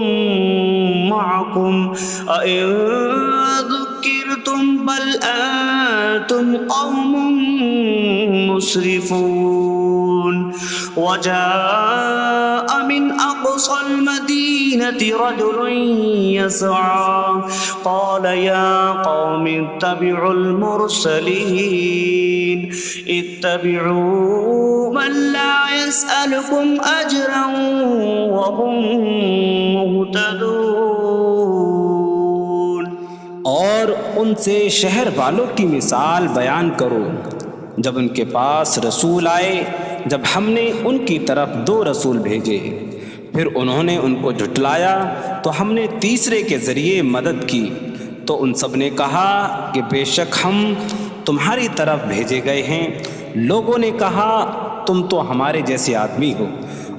معكم أئن ذكرتم بل أنتم قوم مسرفون وجاء من أقصى المدينة رجل يسعى قال يا قوم اتبعوا المرسلين اتبعوا من لا يسألكم أجرا وهم مهتدون اور ان سے شہر والوں کی مثال بیان کرو جب ان کے پاس رسول آئے جب ہم نے ان کی طرف 2 رسول بھیجے پھر انہوں نے ان کو جھٹلایا تو ہم نے تیسرے کے ذریعے مدد کی تو ان سب نے کہا کہ بے شک ہم تمہاری طرف بھیجے گئے ہیں لوگوں نے کہا تم تو ہمارے جیسے آدمی ہو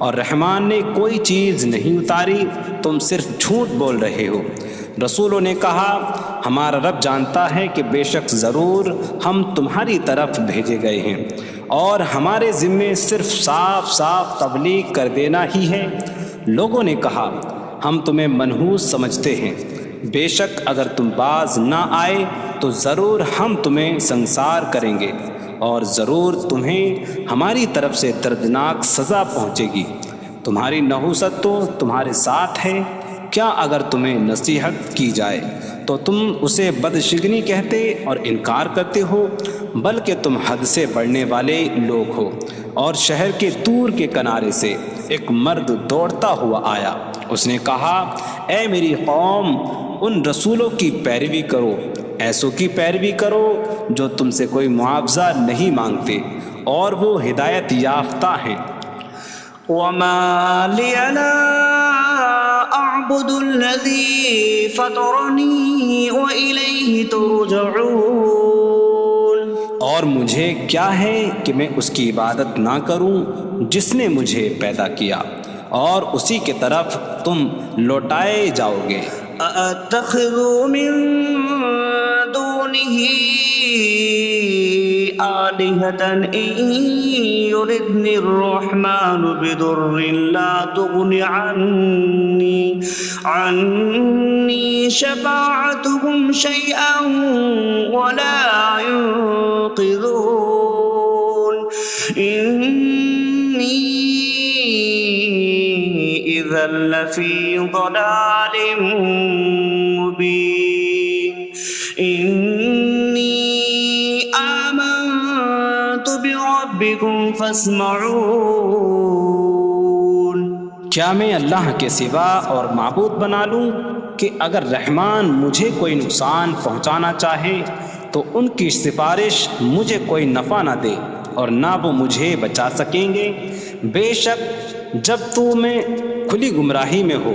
اور رحمان نے کوئی چیز نہیں اتاری تم صرف جھوٹ بول رہے ہو رسولوں نے کہا ہمارا رب جانتا ہے کہ بے شک ضرور ہم تمہاری طرف بھیجے گئے ہیں اور ہمارے ذمے صرف صاف صاف تبلیغ کر دینا ہی ہے لوگوں نے کہا ہم تمہیں منحوس سمجھتے ہیں بے شک اگر تم باز نہ آئے تو ضرور ہم تمہیں سنسار کریں گے اور ضرور تمہیں ہماری طرف سے دردناک سزا پہنچے گی تمہاری نحوست تو تمہارے ساتھ ہے کیا اگر تمہیں نصیحت کی جائے تو تم اسے بدشگنی کہتے اور انکار کرتے ہو بلکہ تم حد سے بڑھنے والے لوگ ہو اور شہر کے دور کے کنارے سے ایک مرد دوڑتا ہوا آیا اس نے کہا اے میری قوم ان رسولوں کی پیروی کرو ایسوں کی پیروی کرو جو تم سے کوئی معاوضہ نہیں مانگتے اور وہ ہدایت یافتہ ہیں وما لي لا أعبد الذي فطرني وإليه ترجعون اور مجھے کیا ہے کہ میں اس کی عبادت نہ کروں جس نے مجھے پیدا کیا اور اسی کے طرف تم لوٹائے جاؤ گے أأتخذ من دونه آلهة إن يردني الرحمن بضر لا تغن عني شفاعتهم شيئا ولا ينقذون إني إذا لفي ضلال مبين إني آمنت بربكم فاسمعون کیا میں اللہ کے سوا اور معبود بنا لوں کہ اگر رحمان مجھے کوئی نقصان پہنچانا چاہے تو ان کی سفارش مجھے کوئی نفع نہ دے اور نہ وہ مجھے بچا سکیں گے بے شک جب تو میں کھلی گمراہی میں ہو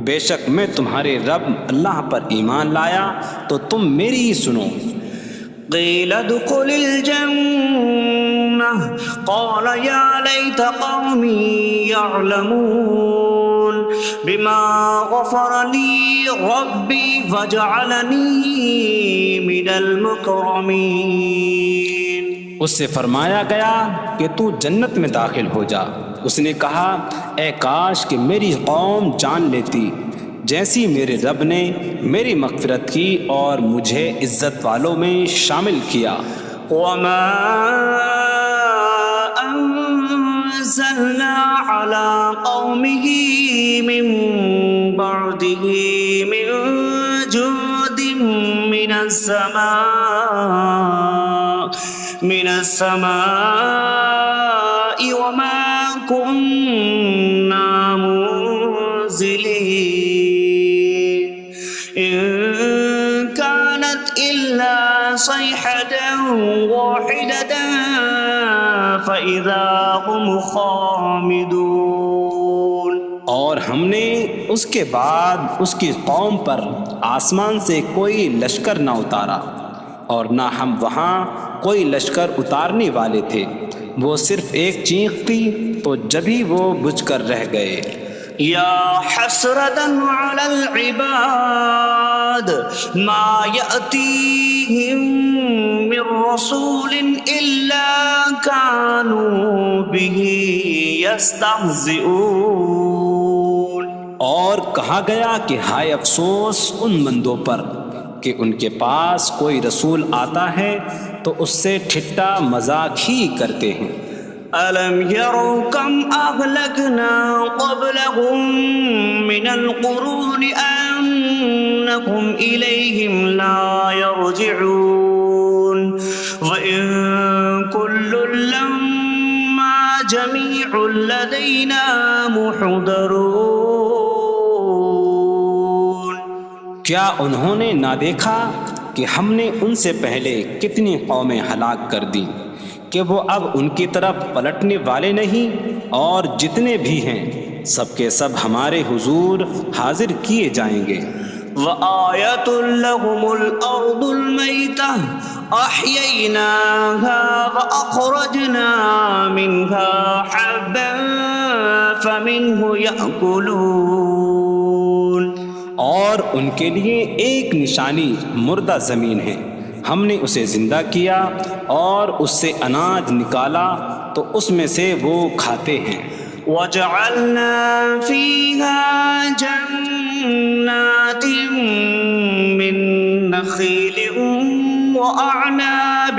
بے شک میں تمہارے رب اللہ پر ایمان لایا تو تم میری ہی سنو قيل ادخل الجنة قال يا ليت قومي يعلمون بما غفر لي ربي فجعلني من المكرمين اس سے فرمایا گیا کہ تو جنت میں داخل ہو جا اس نے کہا اے کاش کہ میری قوم جان لیتی جیسی میرے رب نے میری مغفرت کی اور مجھے عزت والوں میں شامل کیا وما أنزلنا على قومه من بعده من جود من السماء وما كنا منزلين إن كانت إلا صيحة واحدة فإذا هم خامدون۔ اور ہم نے اس کے بعد اس کی قوم پر آسمان سے کوئی لشکر نہ اتارا، اور نہ ہم وہاں کوئی لشکر اتارنے والے تھے۔ وہ صرف ایک چیخ تھی تو جبھی وہ بجھ کر رہ گئے۔ یا حسرة على العباد ما يأتيهم من رسول إلا كانوا به يستهزئون۔ اور کہا گیا کہ ہائے افسوس ان بندوں پر کہ ان کے پاس کوئی رسول آتا ہے تو اس سے ٹھٹا مذاق ہی کرتے ہیں۔ أَلَمْ يَرَوْا كَمْ أَهْلَكْنَا قَبْلَهُمْ مِنَ الْقُرُونِ أَنَّكُمْ إِلَيْهِمْ لَا يَرْجِعُونَ وَإِن كُلٌّ لَّمَّا جَمِيعٌ لَّدَيْنَا مُحْضَرُونَ۔ کیا انہوں نے نہ دیکھا کہ ہم نے ان سے پہلے کتنی قومیں ہلاک کر دیں کہ وہ اب ان کی طرف پلٹنے والے نہیں، اور جتنے بھی ہیں سب کے سب ہمارے حضور حاضر کیے جائیں گے۔ وَآيَةٌ لَّهُمُ الْأَرْضُ الْمَيْتَةُ أَحْيَيْنَاهَا وَأَخْرَجْنَا مِنْهَا حَبًّا فَمِنْهُ يَأْكُلُونَ۔ اور ان کے لیے ایک نشانی مردہ زمین ہے، ہم نے اسے زندہ کیا اور اس سے اناج نکالا تو اس میں سے وہ کھاتے ہیں۔ وَجَعَلْنَا فِيهَا جَنَّاتٍ مِّن نَّخِيلٍ وَأَعْنَابٍ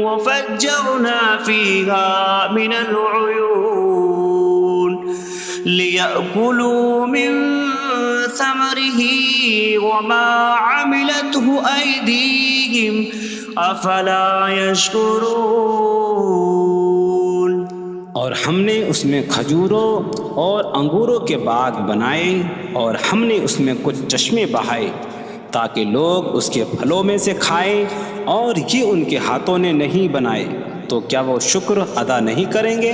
وَفَجَّرْنَا فِيهَا مِنَ الْعُيُونِ لِيَأْكُلُوا مِن ثَمَرِهِ وَمَا عَمِلَتْهُ أَيْدِيهِمْ أَفَلَا يَشْكُرُونَ۔ اور ہم نے اس میں کھجوروں اور انگوروں کے باغ بنائے، اور ہم نے اس میں کچھ چشمے بہائے تاکہ لوگ اس کے پھلوں میں سے کھائیں، اور یہ ان کے ہاتھوں نے نہیں بنائے، تو کیا وہ شکر ادا نہیں کریں گے؟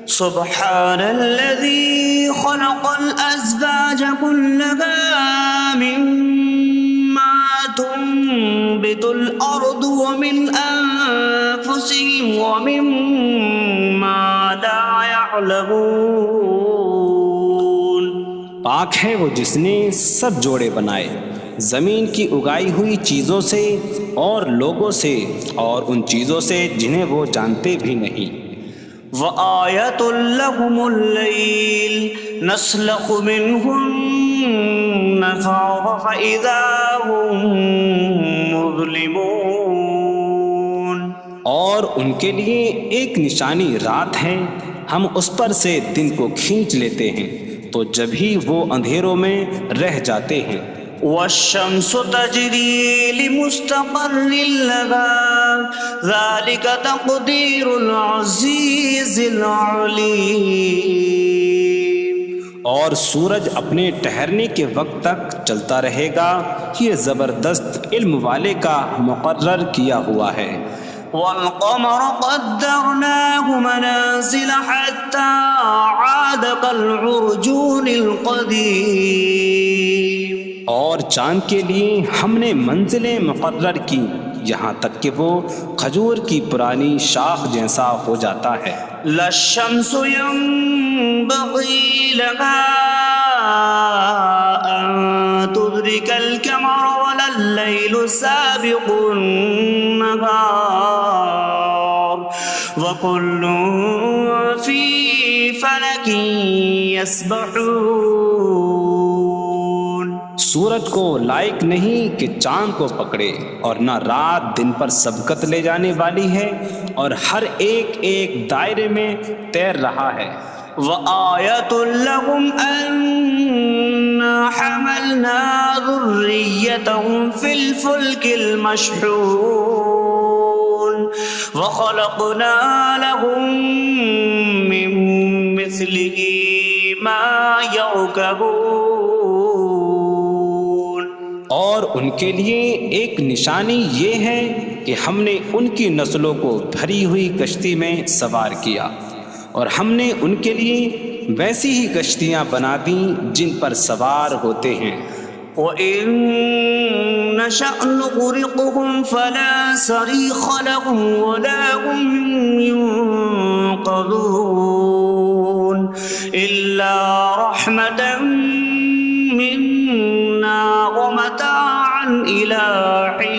سبحان الذي خلق الأزواج كلها مما تنبت الأرض ومن أنفسهم ومما لا يعلمون۔ پاک ہے وہ جس نے سب جوڑے بنائے زمین کی اگائی ہوئی چیزوں سے اور لوگوں سے اور ان چیزوں سے جنہیں وہ جانتے بھی نہیں۔ وَآيَةٌ لَّهُمُ اللَّيْلُ نَسْلَخُ مِنْهُ النَّهَارَ فَإِذَا هُم مُظْلِمُونَ۔ اور ان کے لیے ایک نشانی رات ہے، ہم اس پر سے دن کو کھینچ لیتے ہیں تو جبھی وہ اندھیروں میں رہ جاتے ہیں۔ وَالشَّمْسُ تَجْرِي لِمُسْتَقَرٍّ لَّهَا ذَلِكَ تَقْدِيرُ الْعَزِيزِ الْعَلِيمِ۔ اور سورج اپنے ٹھہرنے کے وقت تک چلتا رہے گا، یہ زبردست علم والے کا مقرر کیا ہوا ہے۔ وَالْقَمَرَ قَدَّرْنَاهُ مَنَازِلَ حَتَّى عَادَ كَالْعُرْجُونِ الْقَدِيمِ۔ اور چاند کے لیے ہم نے منزلیں مقرر کی یہاں تک کہ وہ کھجور کی پرانی شاخ جیسا ہو جاتا ہے۔ لَا الشَّمْسُ يَنبَغِي لَهَا أَن تُدْرِكَ الْقَمَرَ وَلَا اللَّيْلُ سَابِقُ النَّهَارِ وَكُلٌّ فِي فَلَكٍ يَسْبَحُونَ۔ سورج کو لائق نہیں کہ چاند کو پکڑے، اور نہ رات دن پر سبقت لے جانے والی ہے، اور ہر ایک ایک دائرے میں تیر رہا ہے۔ وَآيَةٌ لَّهُمْ أَنَّا حملنا ذريتهم في الفلك المشحون وخلقنا لهم من مثله ما يركبون۔ اور ان کے لیے ایک نشانی یہ ہے کہ ہم نے ان کی نسلوں کو بھری ہوئی کشتی میں سوار کیا، اور ہم نے ان کے لیے ویسی ہی کشتیاں بنا دیں جن پر سوار ہوتے ہیں۔ وَإِن نَّشَأْ نُغْرِقْهُمْ فَلَا صَرِيخَ لَهُمْ وَلَا هُمْ يُنقَذُونَ إِلَّا رَحْمَةً مِّنَّا وَمَتَاعًا إِلَىٰ حِينٍ۔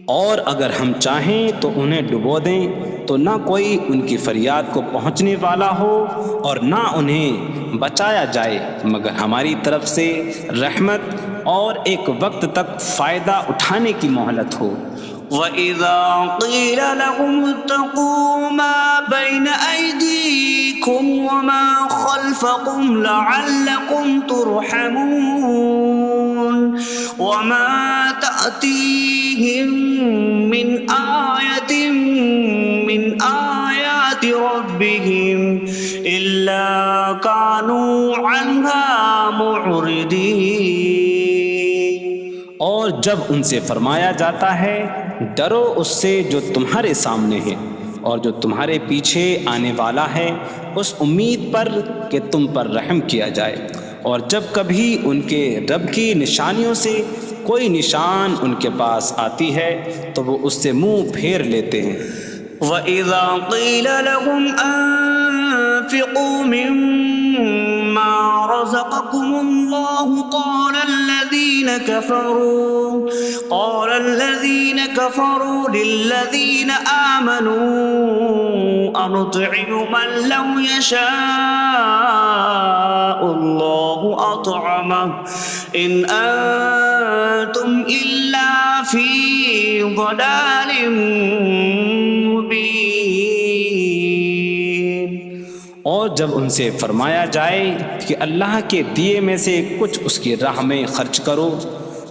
اور اگر ہم چاہیں تو انہیں ڈبو دیں تو نہ کوئی ان کی فریاد کو پہنچنے والا ہو اور نہ انہیں بچایا جائے مگر ہماری طرف سے رحمت اور ایک وقت تک فائدہ اٹھانے کی مہلت ہو۔ وَإِذَا قِيلَ لَهُمُ اتَّقُوا مَا بَيْنَ أَيْدِيكُمْ وَمَا خَلْفَكُمْ لَعَلَّكُمْ تُرْحَمُونَ وَمَا تَأْتِيهِم مِّنْ آيَةٍ مِّنْ آيَاتِ رَبِّهِمْ إِلَّا كَانُوا عَنْهَا مُعْرِضِينَ۔ اور جب ان سے فرمایا جاتا ہے ڈرو اس سے جو تمہارے سامنے ہے اور جو تمہارے پیچھے آنے والا ہے، اس امید پر کہ تم پر رحم کیا جائے، اور جب کبھی ان کے رب کی نشانیوں سے کوئی نشان ان کے پاس آتی ہے تو وہ اس سے منہ پھیر لیتے ہیں۔ وَإِذَا قِيلَ لَهُمْ أَنفِقُوا مِمَّا رَزَقَكُمُ اللَّهُ قَالَ الَّذِينَ كَفَرُوا لِلَّذِينَ آمَنُوا أَنُطْعِمُ مَن لَّوْ يَشَاءُ اللَّهُ أَطْعَمَهُ إِنْ أَنتُمْ إِلَّا فِي ضَلَالٍ مُّبِينٍ۔ اور جب ان سے فرمایا جائے کہ اللہ کے دیے میں سے کچھ اس کی راہ میں خرچ کرو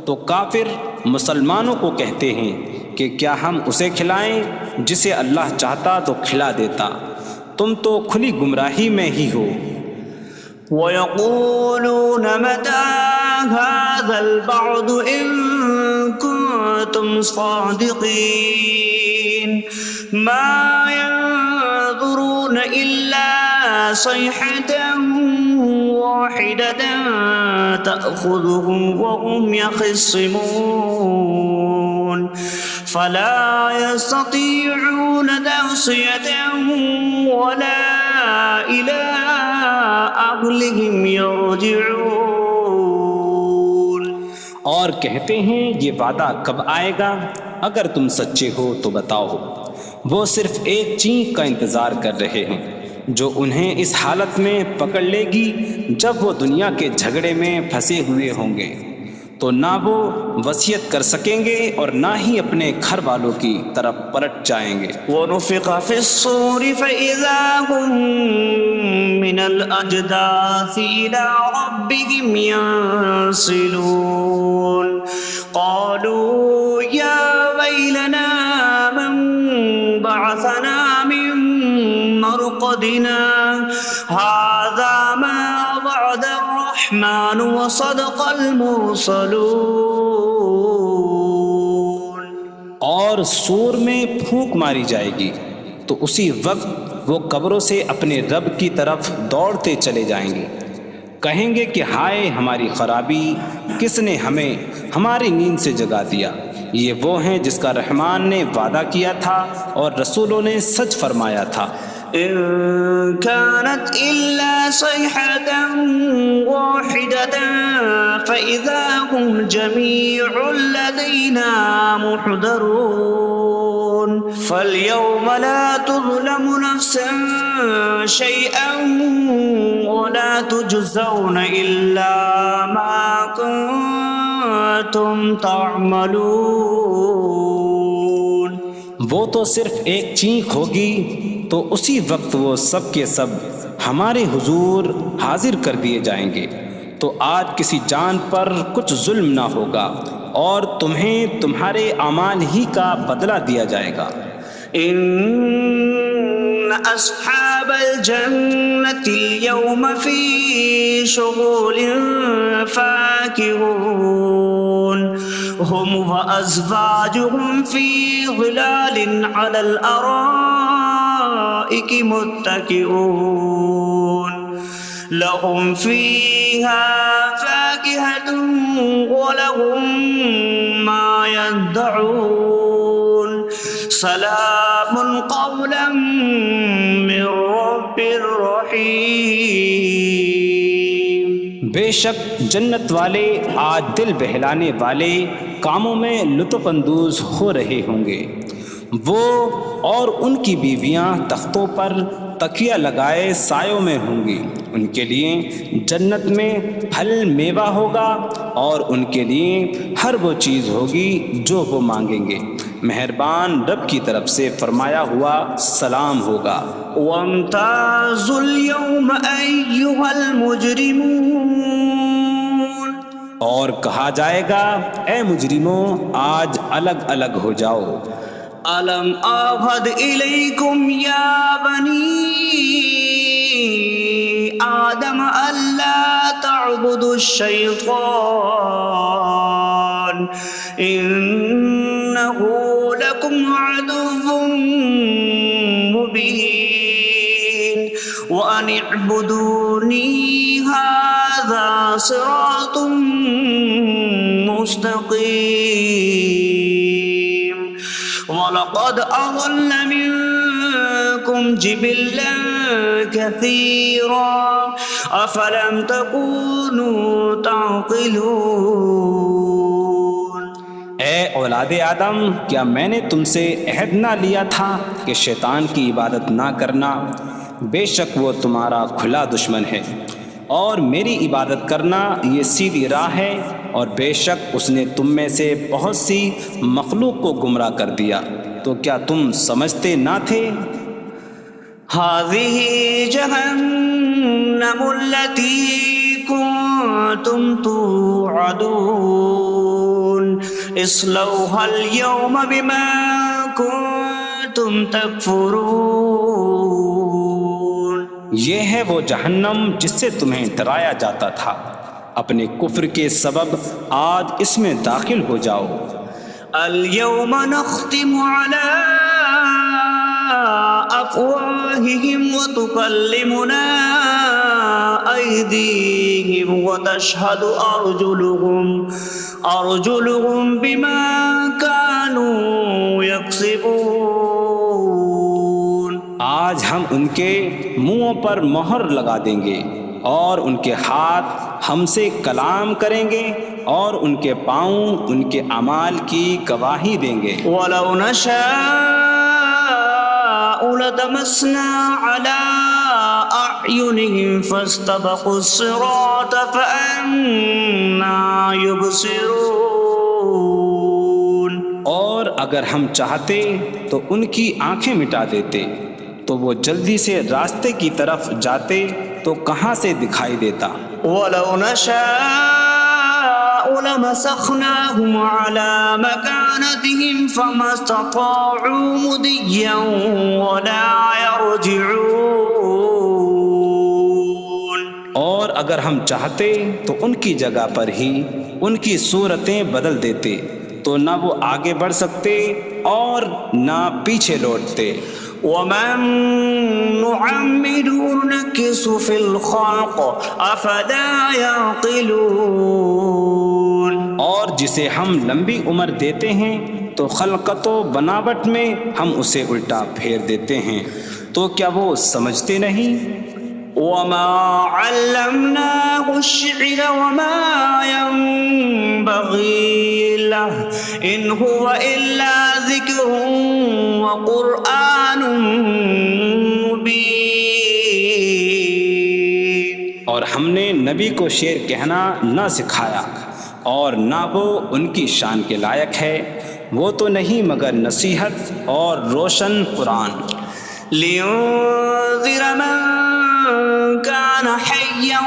تو کافر مسلمانوں کو کہتے ہیں کہ کیا ہم اسے کھلائیں جسے اللہ چاہتا تو کھلا دیتا، تم تو کھلی گمراہی میں ہی ہو۔ وَيَقُولُونَ مَتَىٰ هَٰذَا الْوَعْدُ إِن كُنتُمْ صَادِقِينَ مَا يَنظُرُونَ إِلَّا صَيْحَةً وَاحِدَةً تَأْخُذُهُمْ وَهُمْ يَخِصِّمُونَ فَلَا يَسْتَطِيعُونَ تَوْصِيَةً وَلَا إِلَىٰ أَهْلِهِمْ يَرْجِعُونَ۔ اور کہتے ہیں یہ وعدہ کب آئے گا؟ اگر تم سچے ہو تو بتاؤ۔ وہ صرف ایک چینک کا انتظار کر رہے ہیں جو انہیں اس حالت میں پکڑ لے گی جب وہ دنیا کے جھگڑے میں پھنسے ہوئے ہوں گے، تو نہ وہ وصیت کر سکیں گے اور نہ ہی اپنے گھر والوں کی طرف پلٹ جائیں گے۔ وَنُفِخَ فِي الصُّورِ فَإِذَا هُم مِّنَ الْأَجْدَاثِ إِلَىٰ رَبِّهِمْ يَنسِلُونَ قَالُوا يَا وَيْلَنَا مَن بَعَثَنَا مِن مَّرْقَدِنَا هَٰذَا مَا وَعَدَ الرَّحْمَٰنُ وَصَدَقَ الْمُرْسَلُونَ۔ اور سور میں پھونک ماری جائے گی تو اسی وقت وہ قبروں سے اپنے رب کی طرف دوڑتے چلے جائیں گے، کہیں گے کہ ہائے ہماری خرابی، کس نے ہمیں ہماری نیند سے جگا دیا۔ یہ وہ ہیں جس کا رحمان نے وعدہ کیا تھا اور رسولوں نے سچ فرمایا تھا۔ إن كانت إلا صيحة واحدة فإذا هم جميع لدينا محضرون فاليوم لا تظلم نفس شيئا ولا تجزون إلا ما كنتم تعملون۔ وہ تو صرف ایک چینک ہوگی تو اسی وقت وہ سب کے سب ہمارے حضور حاضر کر دیے جائیں گے تو آج کسی جان پر کچھ ظلم نہ ہوگا اور تمہیں تمہارے اعمال ہی کا بدلہ دیا جائے گا۔ إن أصحاب الجنة اليوم في شغل فاكهون هم وأزواجهم في ظلال على الأرائك متكئون لهم فيها فاكهة ولهم ما يدعون سلام قولا من رب رحیم۔ بے شک جنت والے آج دل بہلانے والے کاموں میں لطف اندوز ہو رہے ہوں گے۔ وہ اور ان کی بیویاں تختوں پر تکیہ لگائے سایوں میں ہوں گی۔ ان کے لیے جنت میں پھل میوہ ہوگا اور ان کے لیے ہر وہ چیز ہوگی جو وہ مانگیں گے۔ مہربان رب کی طرف سے فرمایا ہوا سلام ہوگا۔ وامتازوا اليوم أيها المجرمون، اور کہا جائے گا اے مجرموں آج الگ الگ ہو جاؤ۔ ألم أعهد إليكم يا بني آدم ألا تعبدوا الشيطان إنه لكم عدو مبين وأن اعبدوني هذا صراط مستقيم وَلَقَدْ أَضَلَّ مِنكُمْ جِبِلًّا كَثِيرًا أَفَلَمْ تَكُونُوا تَعْقِلُونَ۔ اے اولاد آدم، کیا میں نے تم سے عہد نہ لیا تھا کہ شیطان کی عبادت نہ کرنا؟ بے شک وہ تمہارا کھلا دشمن ہے، اور میری عبادت کرنا یہ سیدھی راہ ہے، اور بے شک اس نے تم میں سے بہت سی مخلوق کو گمراہ کر دیا، تو کیا تم سمجھتے نہ تھے؟ هذه جهنم التي كنتم توعدون اصلوها اليوم بما كنتم تكفرون۔ یہ ہے وہ جہنم جس سے تمہیں ڈرایا جاتا تھا، اپنے کفر کے سبب آج اس میں داخل ہو جاؤ۔ اليوم نختم على أفواههم وتكلمنا أيديهم وتشهد أرجلهم بما كانوا يكسبون۔ آج ہم ان کے منہوں پر مہر لگا دیں گے، اور ان کے ہاتھ ہم سے کلام کریں گے، اور ان کے پاؤں ان کے اعمال کی گواہی دیں گے۔ وَلَوْ نَشَاءُ لَطَمَسْنَا عَلَىٰ أَعْيُنِهِمْ فَاسْتَبَقُوا الصِّرَاطَ فَأَنَّىٰ يُبْصِرُونَ۔ اور اگر ہم چاہتے تو ان کی آنکھیں مٹا دیتے، تو وہ جلدی سے راستے کی طرف جاتے تو کہاں سے دکھائی دیتا۔ وَلَوْ نَشَاءُ لَمَسَخْنَاهُمْ عَلَىٰ مَكَانَتِهِمْ فَمَا اسْتَطَاعُوا مُضِيًّا وَلَا يَرْجِعُونَ۔ اور اگر ہم چاہتے تو ان کی جگہ پر ہی ان کی صورتیں بدل دیتے، تو نہ وہ آگے بڑھ سکتے اور نہ پیچھے لوٹتے۔ وَمَن نُّعَمِّرْهُ نُنَكِّسْهُ فِي الْخَلْقِ أَفَلَا يَعْقِلُونَ۔ اور جسے ہم لمبی عمر دیتے ہیں تو خلقت و بناوٹ میں ہم اسے الٹا پھیر دیتے ہیں، تو کیا وہ سمجھتے نہیں؟ وَمَا عَلَّمْنَاهُ الشِّعْرَ وَمَا يَنبَغِي لَهُ إِنْ هُوَ إِلَّا ذِكْرٌ وَقُرْآنٌ مُّبِينٌ۔ اور ہم نے نبی کو شعر کہنا نہ سکھایا، اور نہ وہ ان کی شان کے لائق ہے، وہ تو نہیں مگر نصیحت اور روشن قرآن۔ لِيُنذِرَ مَن كان حيا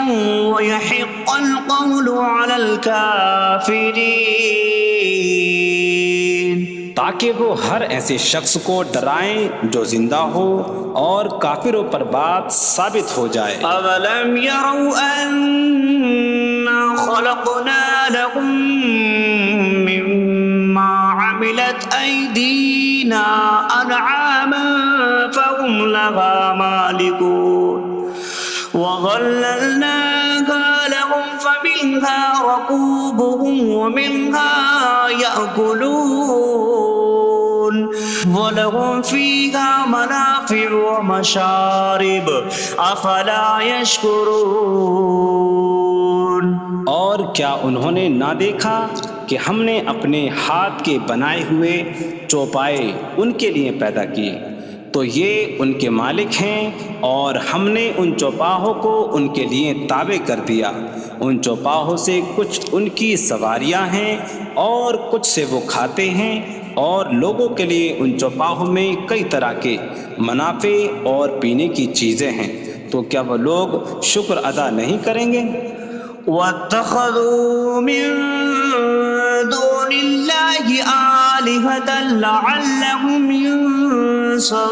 ويحق القول على الكافرين تاکہ وہ ہر ایسے شخص کو ڈرائیں جو زندہ ہو اور کافروں پر بات ثابت ہو جائے۔ أولم يروا أنا خلقنا لهم مما عملت أيدينا أنعاما فهم لها مالكون وظللناها لهم فمنها ركوبهم ومنها يأكلون وَلَهُمْ فِيهَا مَنَافِعُ وَمَشَارِبُ أَفَلَا يَشْكُرُونَ۔ اور کیا انہوں نے نہ دیکھا کہ ہم نے اپنے ہاتھ کے بنائے ہوئے چوپائے ان کے لیے پیدا کیے، تو یہ ان کے مالک ہیں، اور ہم نے ان چوپاہوں کو ان کے لیے تابع کر دیا۔ ان چوپاہوں سے کچھ ان کی سواریاں ہیں اور کچھ سے وہ کھاتے ہیں، اور لوگوں کے لیے ان چوپاہوں میں کئی طرح کے منافع اور پینے کی چیزیں ہیں، تو کیا وہ لوگ شکر ادا نہیں کریں گے؟ وَاتَّخَذُوا مِن دُونِ اللَّهِ آلِهَةً لَعَلَّهُمْ يُنصَرُونَ۔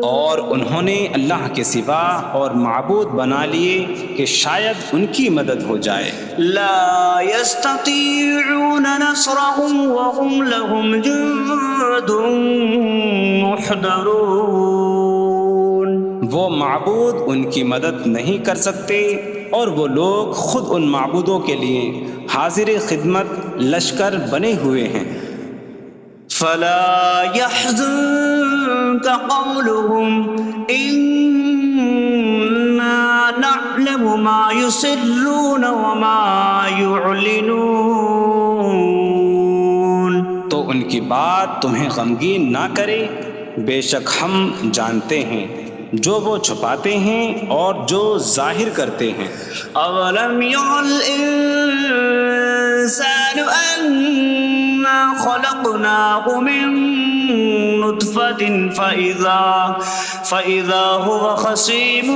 اور انہوں نے اللہ کے سوا اور معبود بنا لیے کہ شاید ان کی مدد ہو جائے۔ لا يستطيعون نصرهم وهم لهم جند محضرون۔ وہ معبود ان کی مدد نہیں کر سکتے، اور وہ لوگ خود ان معبودوں کے لیے حاضر خدمت لشکر بنے ہوئے ہیں۔ فلا يحزنك قولهم إنا نعلم ما يسرون وما يعلنون۔ تو ان کی بات تمہیں غمگین نہ کرے، بے شک ہم جانتے ہیں جو وہ چھپاتے ہیں اور جو ظاہر کرتے ہیں۔ اولم ير الانسان انا خلقناه من نطفة فإذا هو خصيم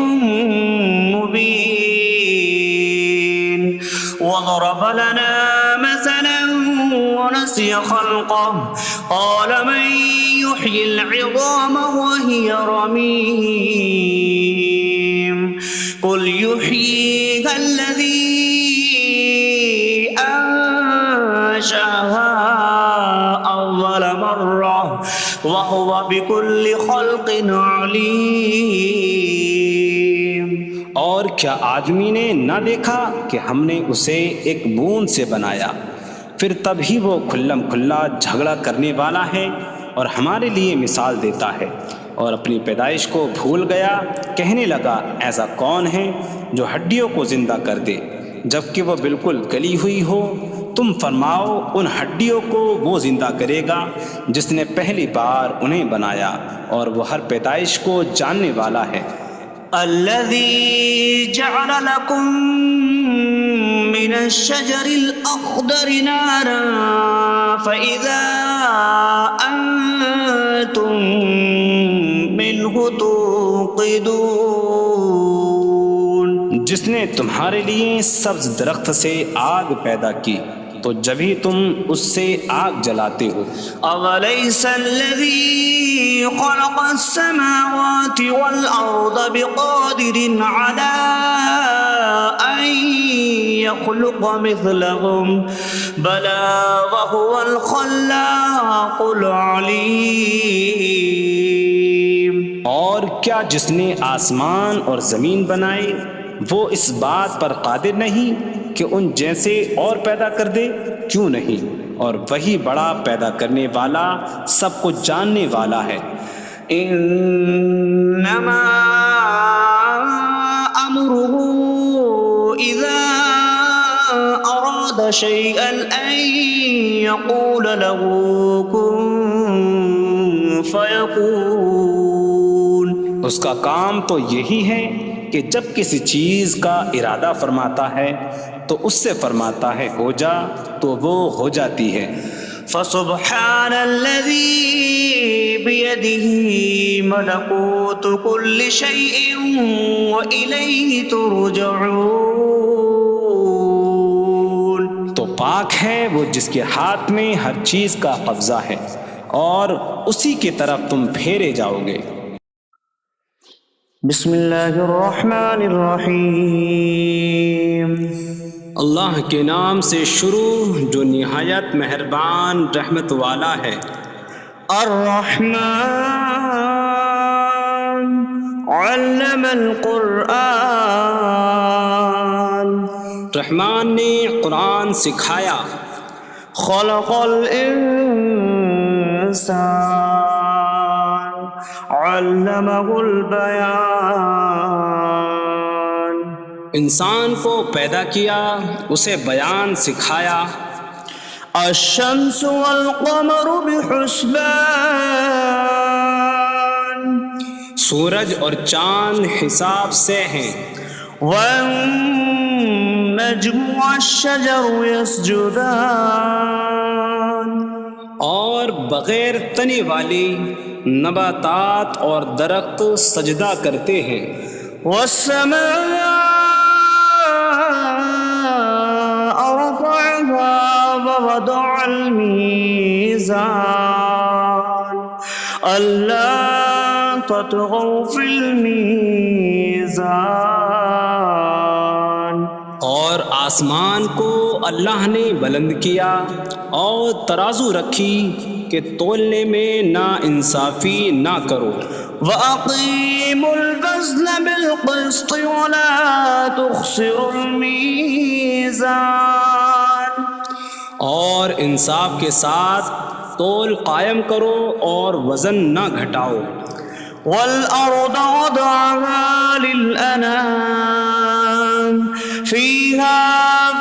مبين وضرب لنا مثلا ونسي خلقه قال من يحيي العظام وهي رميم قل يحييها الذي أنشأها أول مرة وهو بكل خلق عليم۔ اور کیا آدمی نے نہ دیکھا کہ ہم نے اسے ایک بوند سے بنایا، پھر تب ہی وہ کھلم کھلا جھگڑا کرنے والا ہے اور ہمارے لیے مثال دیتا ہے، اور اپنی پیدائش کو بھول گیا، کہنے لگا ایسا کون ہے جو ہڈیوں کو زندہ کر دے جبکہ وہ بالکل گلی ہوئی ہو؟ تم فرماؤ ان ہڈیوں کو وہ زندہ کرے گا جس نے پہلی بار انہیں بنایا، اور وہ ہر پیدائش کو جاننے والا ہے۔ الذي جعل لكم من الشجر الأخضر نارا فإذا أنتم منه توقدون۔ جس نے تمہارے لیے سبز درخت سے آگ پیدا کی تو جبھی تم اس سے آگ جلاتے ہو۔ أَوَلَيْسَ الَّذِي خَلَقَ السَّمَاوَاتِ وَالْأَرْضَ بِقَادِرٍ عَلَىٰ أَن يَخْلُقَ مِثْلَهُم بَلَىٰ وَهُوَ الْخَلَّاقُ الْعَلِيمُ۔ اور کیا جس نے آسمان اور زمین بنائے وہ اس بات پر قادر نہیں کہ ان جیسے اور پیدا کر دے؟ کیوں نہیں، اور وہی بڑا پیدا کرنے والا سب کچھ جاننے والا ہے۔ انما امره اذا اراد شيئا ان يقول له كن فيكون۔ اس کا کام تو یہی ہے کہ جب کسی چیز کا ارادہ فرماتا ہے تو اس سے فرماتا ہے ہو جا، تو وہ ہو جاتی ہے۔ فسبحان الذي بيده ملكوت كل شيء وإليه ترجعون. تو پاک ہے وہ جس کے ہاتھ میں ہر چیز کا قبضہ ہے اور اسی کی طرف تم پھیرے جاؤ گے. بسم اللہ الرحمن الرحیم. اللہ کے نام سے شروع جو نہایت مہربان رحمت والا ہے. الرحمن علم القرآن. رحمان نے قرآن سکھایا. خلق الانسان علمہ البیان. انسان کو پیدا کیا، اسے بیان سکھایا. الشمس والقمر بحسبان. سورج اور چاند حساب سے ہیں. والنجم والشجر يسجدان. اور بغیر تنے والی نباتات اور درخت سجدہ کرتے ہیں. والسماء رفعها ووضع الميزان ألا تطغوا في الميزان. اور آسمان کو اللہ نے بلند کیا اور ترازو رکھی کہ تولنے میں نا انصافی نہ کرو. وَأَقِيمُوا الْوَزْنَ بِالْقِسْطِ وَلَا تُخْسِرُوا الْمِيزَانَ. اور انصاف کے ساتھ تول قائم کرو اور وزن نہ گھٹاؤ. وَالْأَرْضَ وَضَعَهَا لِلْأَنَامِ فِيهَا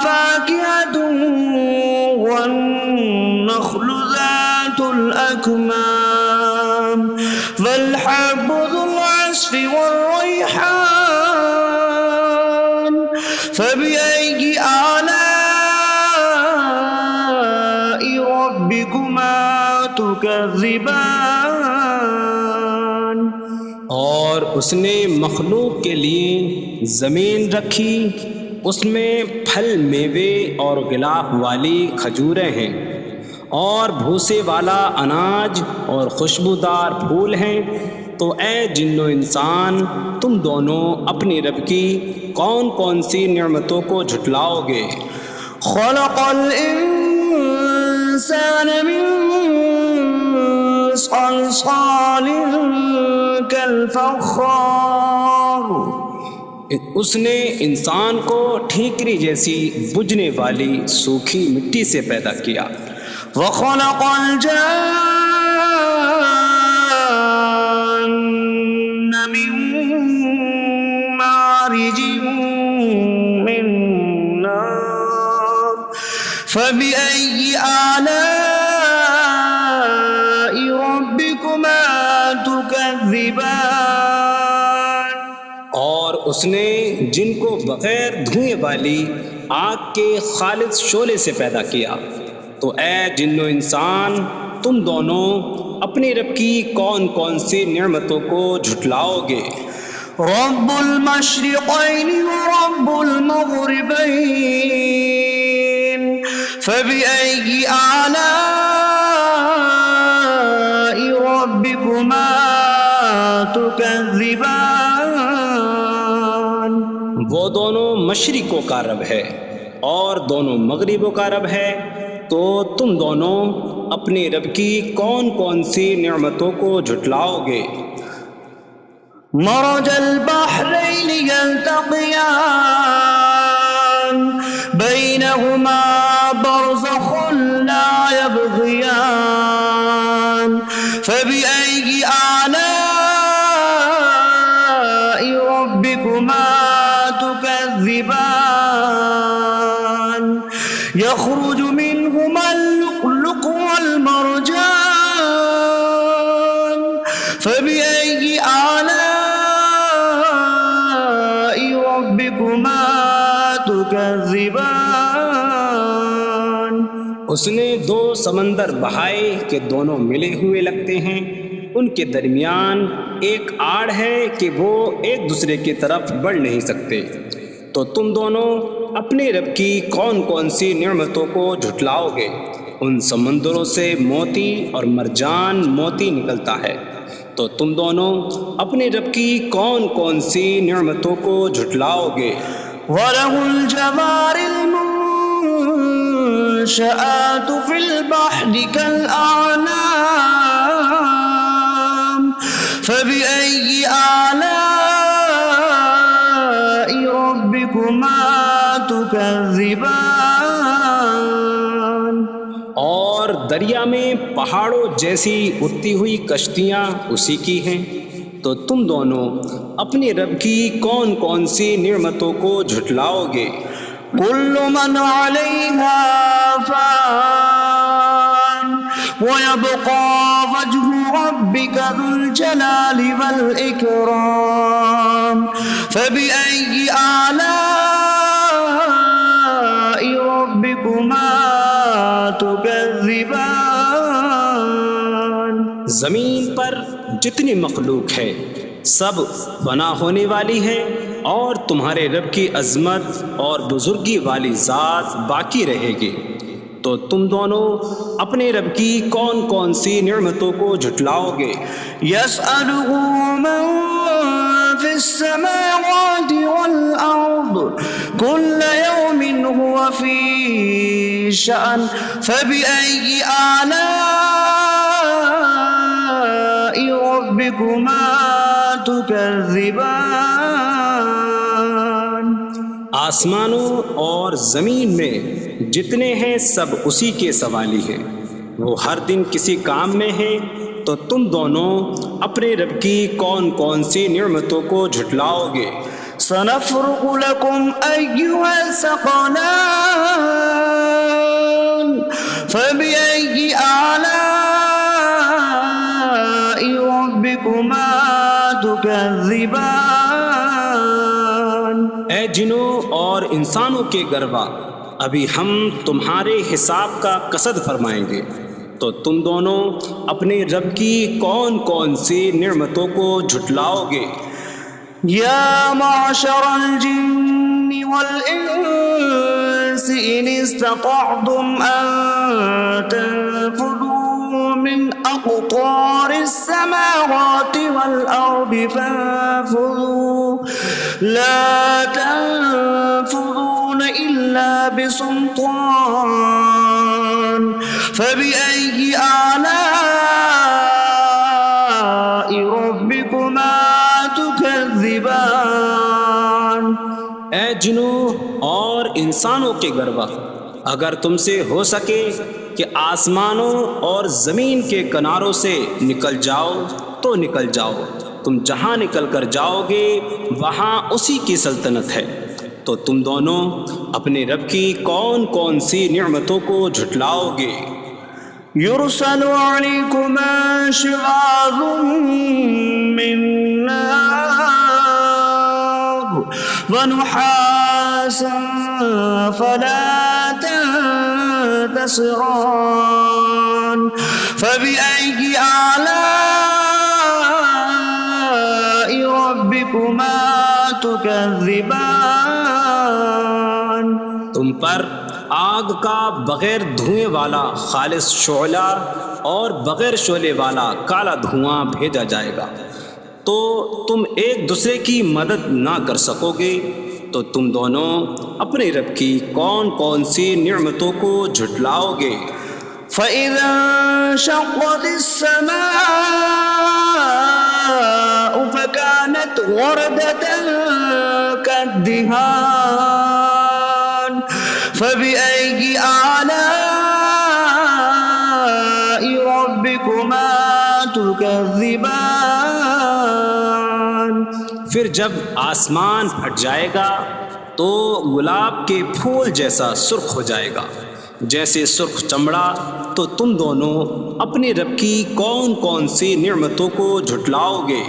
فَاكِهَةٌ وَالنَّخْلُ ذَاتُ الْأَكْمَامِ وَالْحَبُّ ذُو الْعَصْفِ وَالرَّيْحَانُ فَبِأَيِّ آلَاءِ رَبِّكُمَا تُكَذِّبَانِ. اور اس نے مخلوق کے لیے زمین رکھی، اس میں پھل میوے اور غلاف والی کھجوریں ہیں اور بھوسے والا اناج اور خوشبودار پھول ہیں. تو اے جن و انسان، تم دونوں اپنی رب کی کون کون سی نعمتوں کو جھٹلاؤ گے؟ خلق الانسان من صلصال کالفخار. اس نے انسان کو ٹھیکری جیسی بجھنے والی سوکھی مٹی سے پیدا کیا. وخلق الجان من مارج من نار فبأي آلاء ربكما تكذبان. اور اس نے جن کو بغیر دھوئیں والی آگ کے خالص شعلے سے پیدا کیا. تو اے جن و انسان، تم دونوں اپنی رب کی کون کون سی نعمتوں کو جھٹلاؤ گے؟ رب المشرقین ورب المغربین فبأي آلاء ربكما تكذبان. وہ دونوں مشرقوں کا رب ہے اور دونوں مغربوں کا رب ہے. تو تم دونوں اپنی رب کی کون کون سی نعمتوں کو جھٹلاؤ گے؟ مرج البحرین یلتقیان بینہما برزخ لا یبغیان فبأي آلاء ربكما تكذبان. يخرج منهما اللؤلؤ والمرجان فبأي آلاء ربكما تكذبان. اس نے دو سمندر بہائے کہ دونوں ملے ہوئے لگتے ہیں، ان کے درمیان ایک آڑ ہے کہ وہ ایک دوسرے کی طرف بڑھ نہیں سکتے، تو تم دونوں اپنے رب کی کون کون سی نعمتوں کو جھٹلاؤ گے؟ ان سمندروں سے موتی اور مرجان موتی نکلتا ہے، تو تم دونوں اپنے رب کی کون کون سی نعمتوں کو جھٹلاؤ گے؟ وَلَهُ الْجَوَارِ الْمُنشَآتُ فِي الْبَحْرِ كَالْأَعْلَامِ فَبِأَيِّ آلَاءِ رَبِّكُمَا تُكَذِّبَانِ؟ اور دریا میں پہاڑوں جیسی اڑتی ہوئی کشتیاں اسی کی ہیں، تو تم دونوں اپنے رب کی کون کون سی نعمتوں کو جھٹلاؤ گے؟ كُلُّ مَنْ عَلَيْهَا فَانٍ وَيَبْقَى وَجْهُ رَبِّكَ ذُو الْجَلَالِ وَالْإِكْرَامِ فَبِأَيِّ آلَاءِ رَبِّكُمَا تُكَذِّبَانِ؟ زمین پر جتنی مخلوق ہے سب فنا ہونے والی ہے، اور تمہارے رب کی عظمت اور بزرگی والی ذات باقی رہے گی، تو تم دونوں اپنے رب کی کون کون سی نعمتوں کو جھٹلاؤ گے؟ يَسْأَلُهُ مَن فِي السَّمَاوَاتِ وَالْأَرْضِ كُلَّ يَوْمٍ هُوَ فِي شَأْنٍ فَبِأَيِّ آلَاءِ رَبِّكُمَا تُكَذِّبَانِ؟ آسمانوں اور زمین میں جتنے ہیں سب اسی کے سوالی ہیں، وہ ہر دن کسی کام میں ہیں، تو تم دونوں اپنے رب کی کون کون سی نعمتوں کو جھٹلاؤ گے؟ سَنَفْرُغُ لَكُمْ أَيُّهَ الثَّقَلَانِ فَبِأَيِّ آلَاءِ رَبِّكُمَا تُكَذِّبَانِ؟ اے جنوں اور انسانوں کے گروہ، ابھی ہم تمہارے حساب کا قصد فرمائیں گے، تو تم دونوں اپنے رب کی کون کون سی نعمتوں کو جھٹلاؤ گے؟ يَا مَعْشَرَ الْجِنِّ وَالْإِنسِ إِنِ اسْتَطَعْتُمْ أَن تَنفُذُوا مِنْ أَقْطَارِ السَّمَاوَاتِ وَالْأَرْضِ فَانفُذُوا لَا تَنفُذُونَ إِلَّا بِسُلْطَانٍ فَبِأَيِّ آلَاءِ رَبِّكُمَا تُكَذِّبَانِ؟ اے جنوں اور انسانوں کے گروہ، اگر تم سے ہو سکے کہ آسمانوں اور زمین کے کناروں سے نکل جاؤ تو نکل جاؤ، تم جہاں نکل کر جاؤ گے وہاں اسی کی سلطنت ہے، تو تم دونوں اپنے رب کی کون کون سی نعمتوں کو جھٹلاؤ گے؟ يُرْسَلُ عَلَيْكُمَا شِوَاظٌ مِّن نَّارٍ وَنُحَاسٌ فَلَا تَنتَصِرَانِ فَبِأَيِّ آلَاءِ رَبِّكُمَا تُكَذِّبَانِ؟ تم پر آگ کا بغیر دھوئیں والا خالص شعلہ اور بغیر شعلے والا کالا دھواں بھیجا جائے گا، تو تم ایک دوسرے کی مدد نہ کر سکو گے، تو تم دونوں اپنے رب کی کون کون سی نعمتوں کو جھٹلاؤ گے؟ فَإِذَا انشَقَّتِ السَّمَاءُ فَكَانَتْ وَرْدَةً كَالدِّهَانِ فَبِأَيِّ آلَاءِ رَبِّكُمَا تُكَذِّبَانِ؟ پھر جب آسمان پھٹ جائے گا تو گلاب کے پھول جیسا سرخ ہو جائے گا، جیسے سرخ چمڑا، تو تم دونوں اپنے رب کی کون کون سی نعمتوں کو جھٹلاؤ گے؟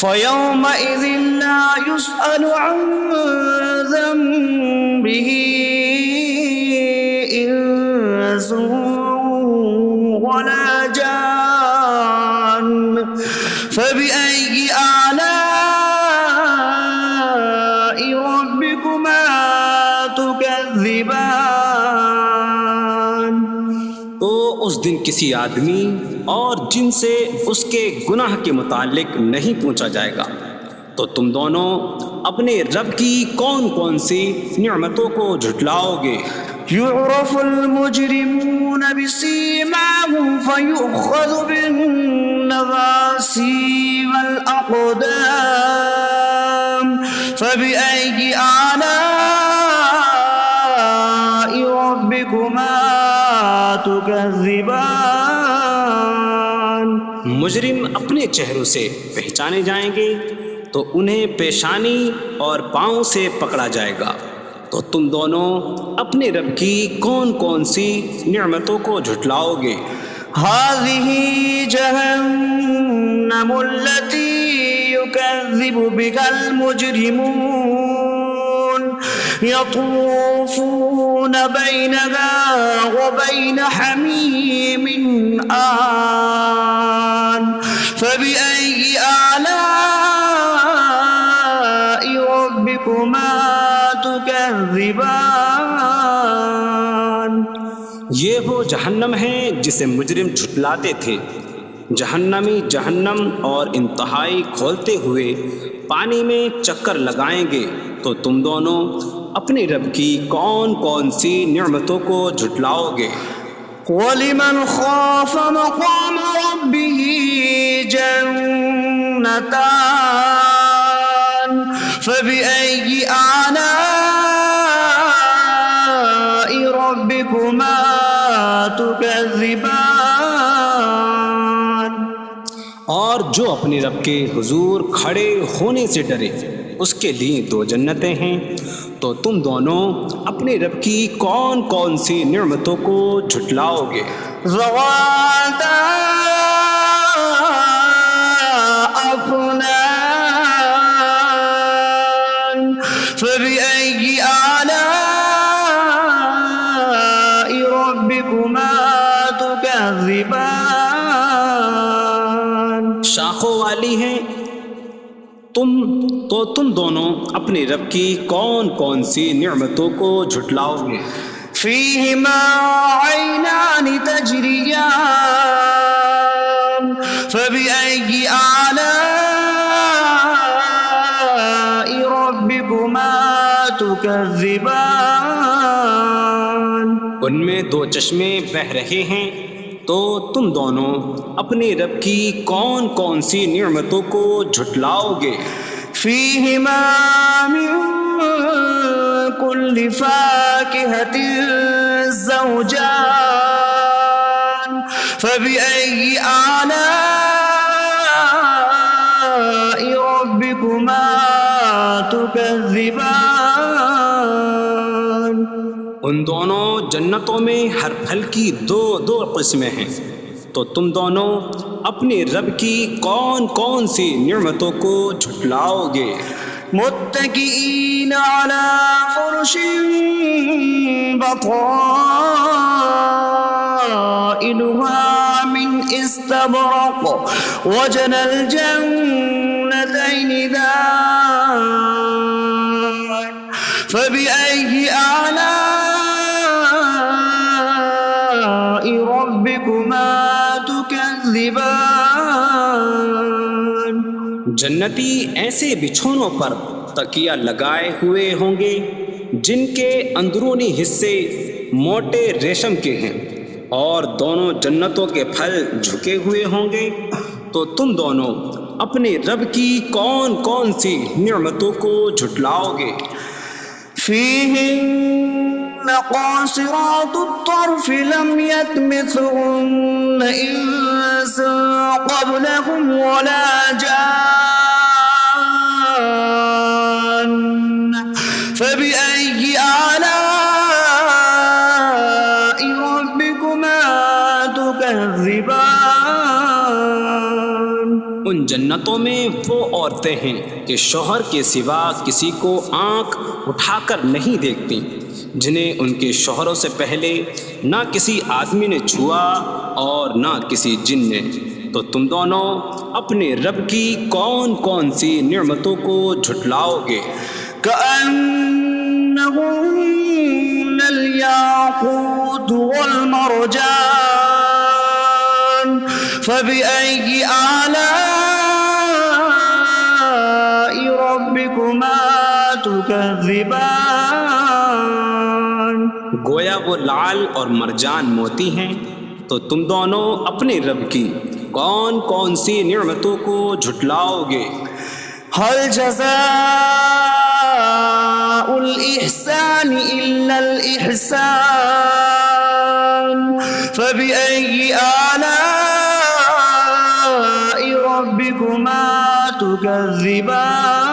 فَيَوْمَئِذٍ لَا يُسْأَلُ عَن ذَنبِهِ إِنسٌ فبأي آلاء ربكما تكذبان. تو اس دن کسی آدمی اور جن سے اس کے گناہ کے متعلق نہیں پوچھا جائے گا، تو تم دونوں اپنے رب کی کون کون سی نعمتوں کو جھٹلاؤ گے؟ يعرف المجرمون بسيماهم فيؤخذ بالنواصي والأقدام. فبأي آلاء ربكما تكذبان. مجرم اپنے چہروں سے پہچانے جائیں گے تو انہیں پیشانی اور پاؤں سے پکڑا جائے گا. تو تم دونوں اپنے رب کی کون کون سی نعمتوں کو جھٹلاؤ گے؟ هذه جهنم التي يكذب بها المجرمون يطوفون بينها وبين حميم آن. فبأي آلاء ربكما تكذبان. یہ وہ جہنم ہے جسے مجرم جھٹلاتے تھے. جہنمی جہنم اور انتہائی کھولتے ہوئے پانی میں چکر لگائیں گے. تو تم دونوں اپنے رب کی کون کون سی نعمتوں کو جھٹلاؤ گے؟ وَلِمَنْ خَافَ مَقَامَ رَبِّهِ جَنَّتَانِ. فَبِأَيِّ آلَاءِ رَبِّكُمَا تُكَذِّبَانِ. اور جو اپنے رب کے حضور کھڑے ہونے سے ڈرے اس کے لیے 2 جنتیں ہیں. تو تم دونوں اپنے رب کی کون کون سی نعمتوں کو جھٹلاؤ گے؟ ذواتا أفنان. فبأي آلاء ربكما تكذبان. شاخوں والی ہیں. تم دونوں اپنے رب کی کون کون سی نعمتوں کو جھٹلاؤ گے؟ فيهما عينان تجريان. فبأي آلاء ربكما تكذبان. ان میں 2 چشمے بہہ رہے ہیں. تو تم دونوں اپنے رب کی کون کون سی نعمتوں کو جھٹلاؤ گے؟ فيهما من كل فاكهة زوجان. فبأي آلاء ربكما تكذبان. ان دونوں جنتوں میں ہر پھل کی 2 قسمیں ہیں. تو تم دونوں اپنے رب کی کون کون سی نعمتوں کو جھٹلاؤ گے؟ متكئين على فرش بطائنها من استبرق وجنى الجنتين دان. فبأي آلاء ربكما تكذبان. جنتی ایسے بچھونوں پر تکیہ لگائے ہوئے ہوں گے جن کے اندرونی حصے موٹے ریشم کے ہیں، اور دونوں جنتوں کے پھل جھکے ہوئے ہوں گے. تو تم دونوں اپنے رب کی کون کون سی نعمتوں کو جھٹلاؤ گے؟ فيهن قاصرات الطرف لم يطمثهن إنس قبلهم ولا جان. فبأي آلاء ربكما تكذبان. ان جنتوں میں وہ عورتیں ہیں کہ شوہر کے سوا کسی کو آنکھ اٹھا کر نہیں دیکھتی، جنہیں ان کے شوہروں سے پہلے نہ کسی آدمی نے چھوا اور نہ کسی جن نے. تو تم دونوں اپنے رب کی کون کون سی نعمتوں کو جھٹلاؤ گے؟ كأنهن الياقوت والمرجان فبأي آلاء ربكما تكذبان گویا وہ لعل اور مرجان موتی ہیں، تو تم دونوں اپنے رب کی کون کون سی نعمتوں کو جھٹلاؤ گے؟ هل جزاء الإحسان إلا الإحسان فبأي آلاء ربكما تكذبان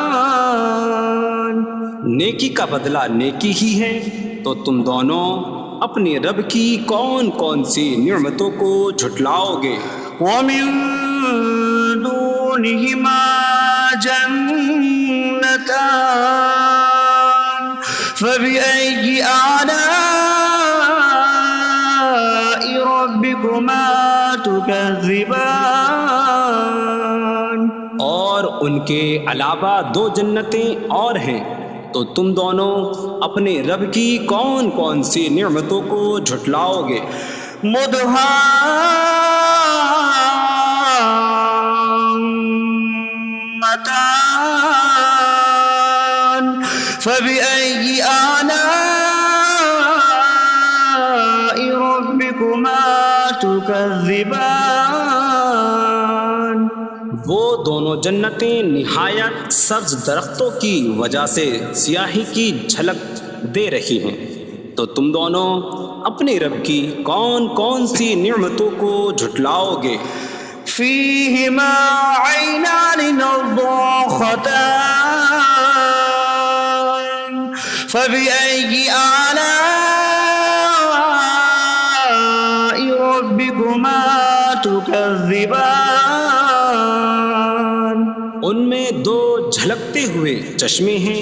نیکی کا بدلہ نیکی ہی ہے، تو تم دونوں اپنے رب کی کون کون سی نعمتوں کو جھٹلاؤ گے؟ ومن دونهما جنتان فبأي آلاء ربكما تكذبان اور ان کے علاوہ دو جنتیں اور ہیں، تو تم دونوں اپنے رب کی کون کون سی نعمتوں کو جھٹلاؤ گے؟ مدهامتان فبأي آلاء ربكما تكذبان وہ دونوں جنتیں نہایت سبز درختوں کی وجہ سے سیاہی کی جھلک دے رہی ہیں، تو تم دونوں اپنے رب کی کون کون سی نعمتوں کو جھٹلاؤ گے؟ فيهما عينان نضاختان فبأي آلاء ربكما تكذبان ان میں دو جھلکتے ہوئے چشمے ہیں،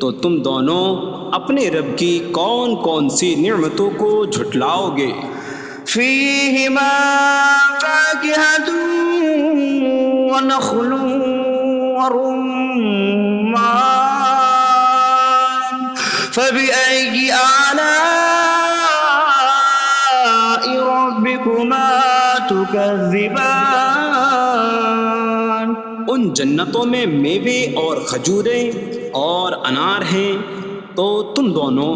تو تم دونوں اپنے رب کی کون کون سی نعمتوں کو جھٹلاؤ گے؟ فيهما فاكهة ونخل ورمان فبأي آلاء ربكما تكذبان ان جنتوں میں میوے اور کھجوریں اور انار ہیں، تو تم دونوں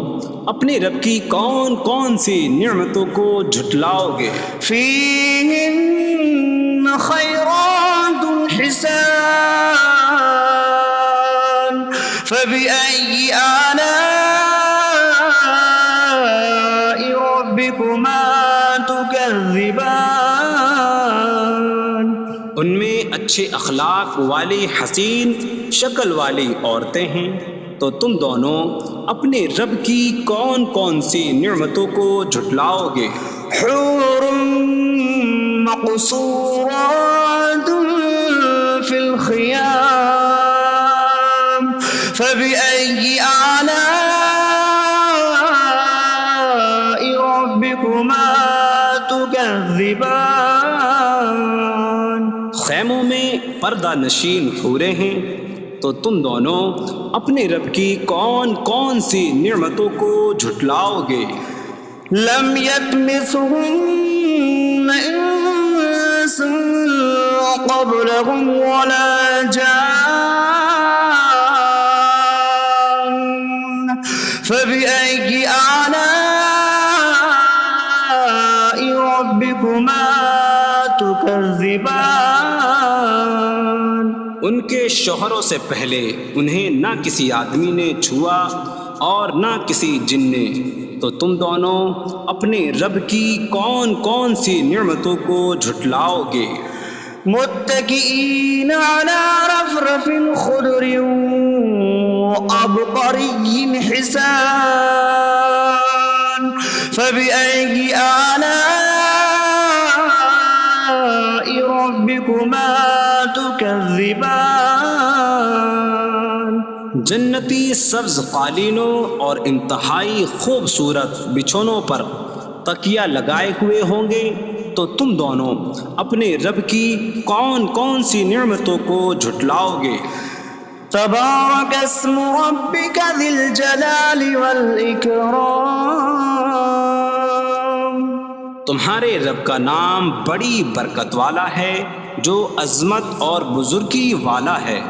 اپنے رب کی کون کون سی نعمتوں کو جھٹلاؤ گے؟ فيهن خيرات حسان فبأي آلاء ربكما تكذبان ان میں اچھے اخلاق والی حسین شکل والی عورتیں ہیں، تو تم دونوں اپنے رب کی کون کون سی نعمتوں کو جھٹلاؤ گے؟ حور مقصورات في الخيام فبأي آلاء ربكما تكذبان خیموں میں پردہ نشین حوریں ہیں، تو تم دونوں اپنے رب کی کون کون سی نعمتوں کو جھٹلاؤ گے؟ لم يطمثهن انس قبلهم ولا جان فبأي آلاء ربكما تكذبان ان کے شوہروں سے پہلے انہیں نہ کسی آدمی نے چھوا اور نہ کسی جن نے، تو تم دونوں اپنے رب کی کون کون سی نعمتوں کو جھٹلاؤ گے؟ متكئين على رفرف خضر وعبقري حسان فبأي آلاء ربكما تكذبان جنتی سبز قالینوں اور انتہائی خوبصورت بچھونوں پر تکیہ لگائے ہوئے ہوں گے، تو تم دونوں اپنے رب کی کون کون سی نعمتوں کو جھٹلاؤ گے۔ تبارک اسم ربک ذی الجلال والاکرام، تمہارے رب کا نام بڑی برکت والا ہے جو عظمت اور بزرگی والا ہے۔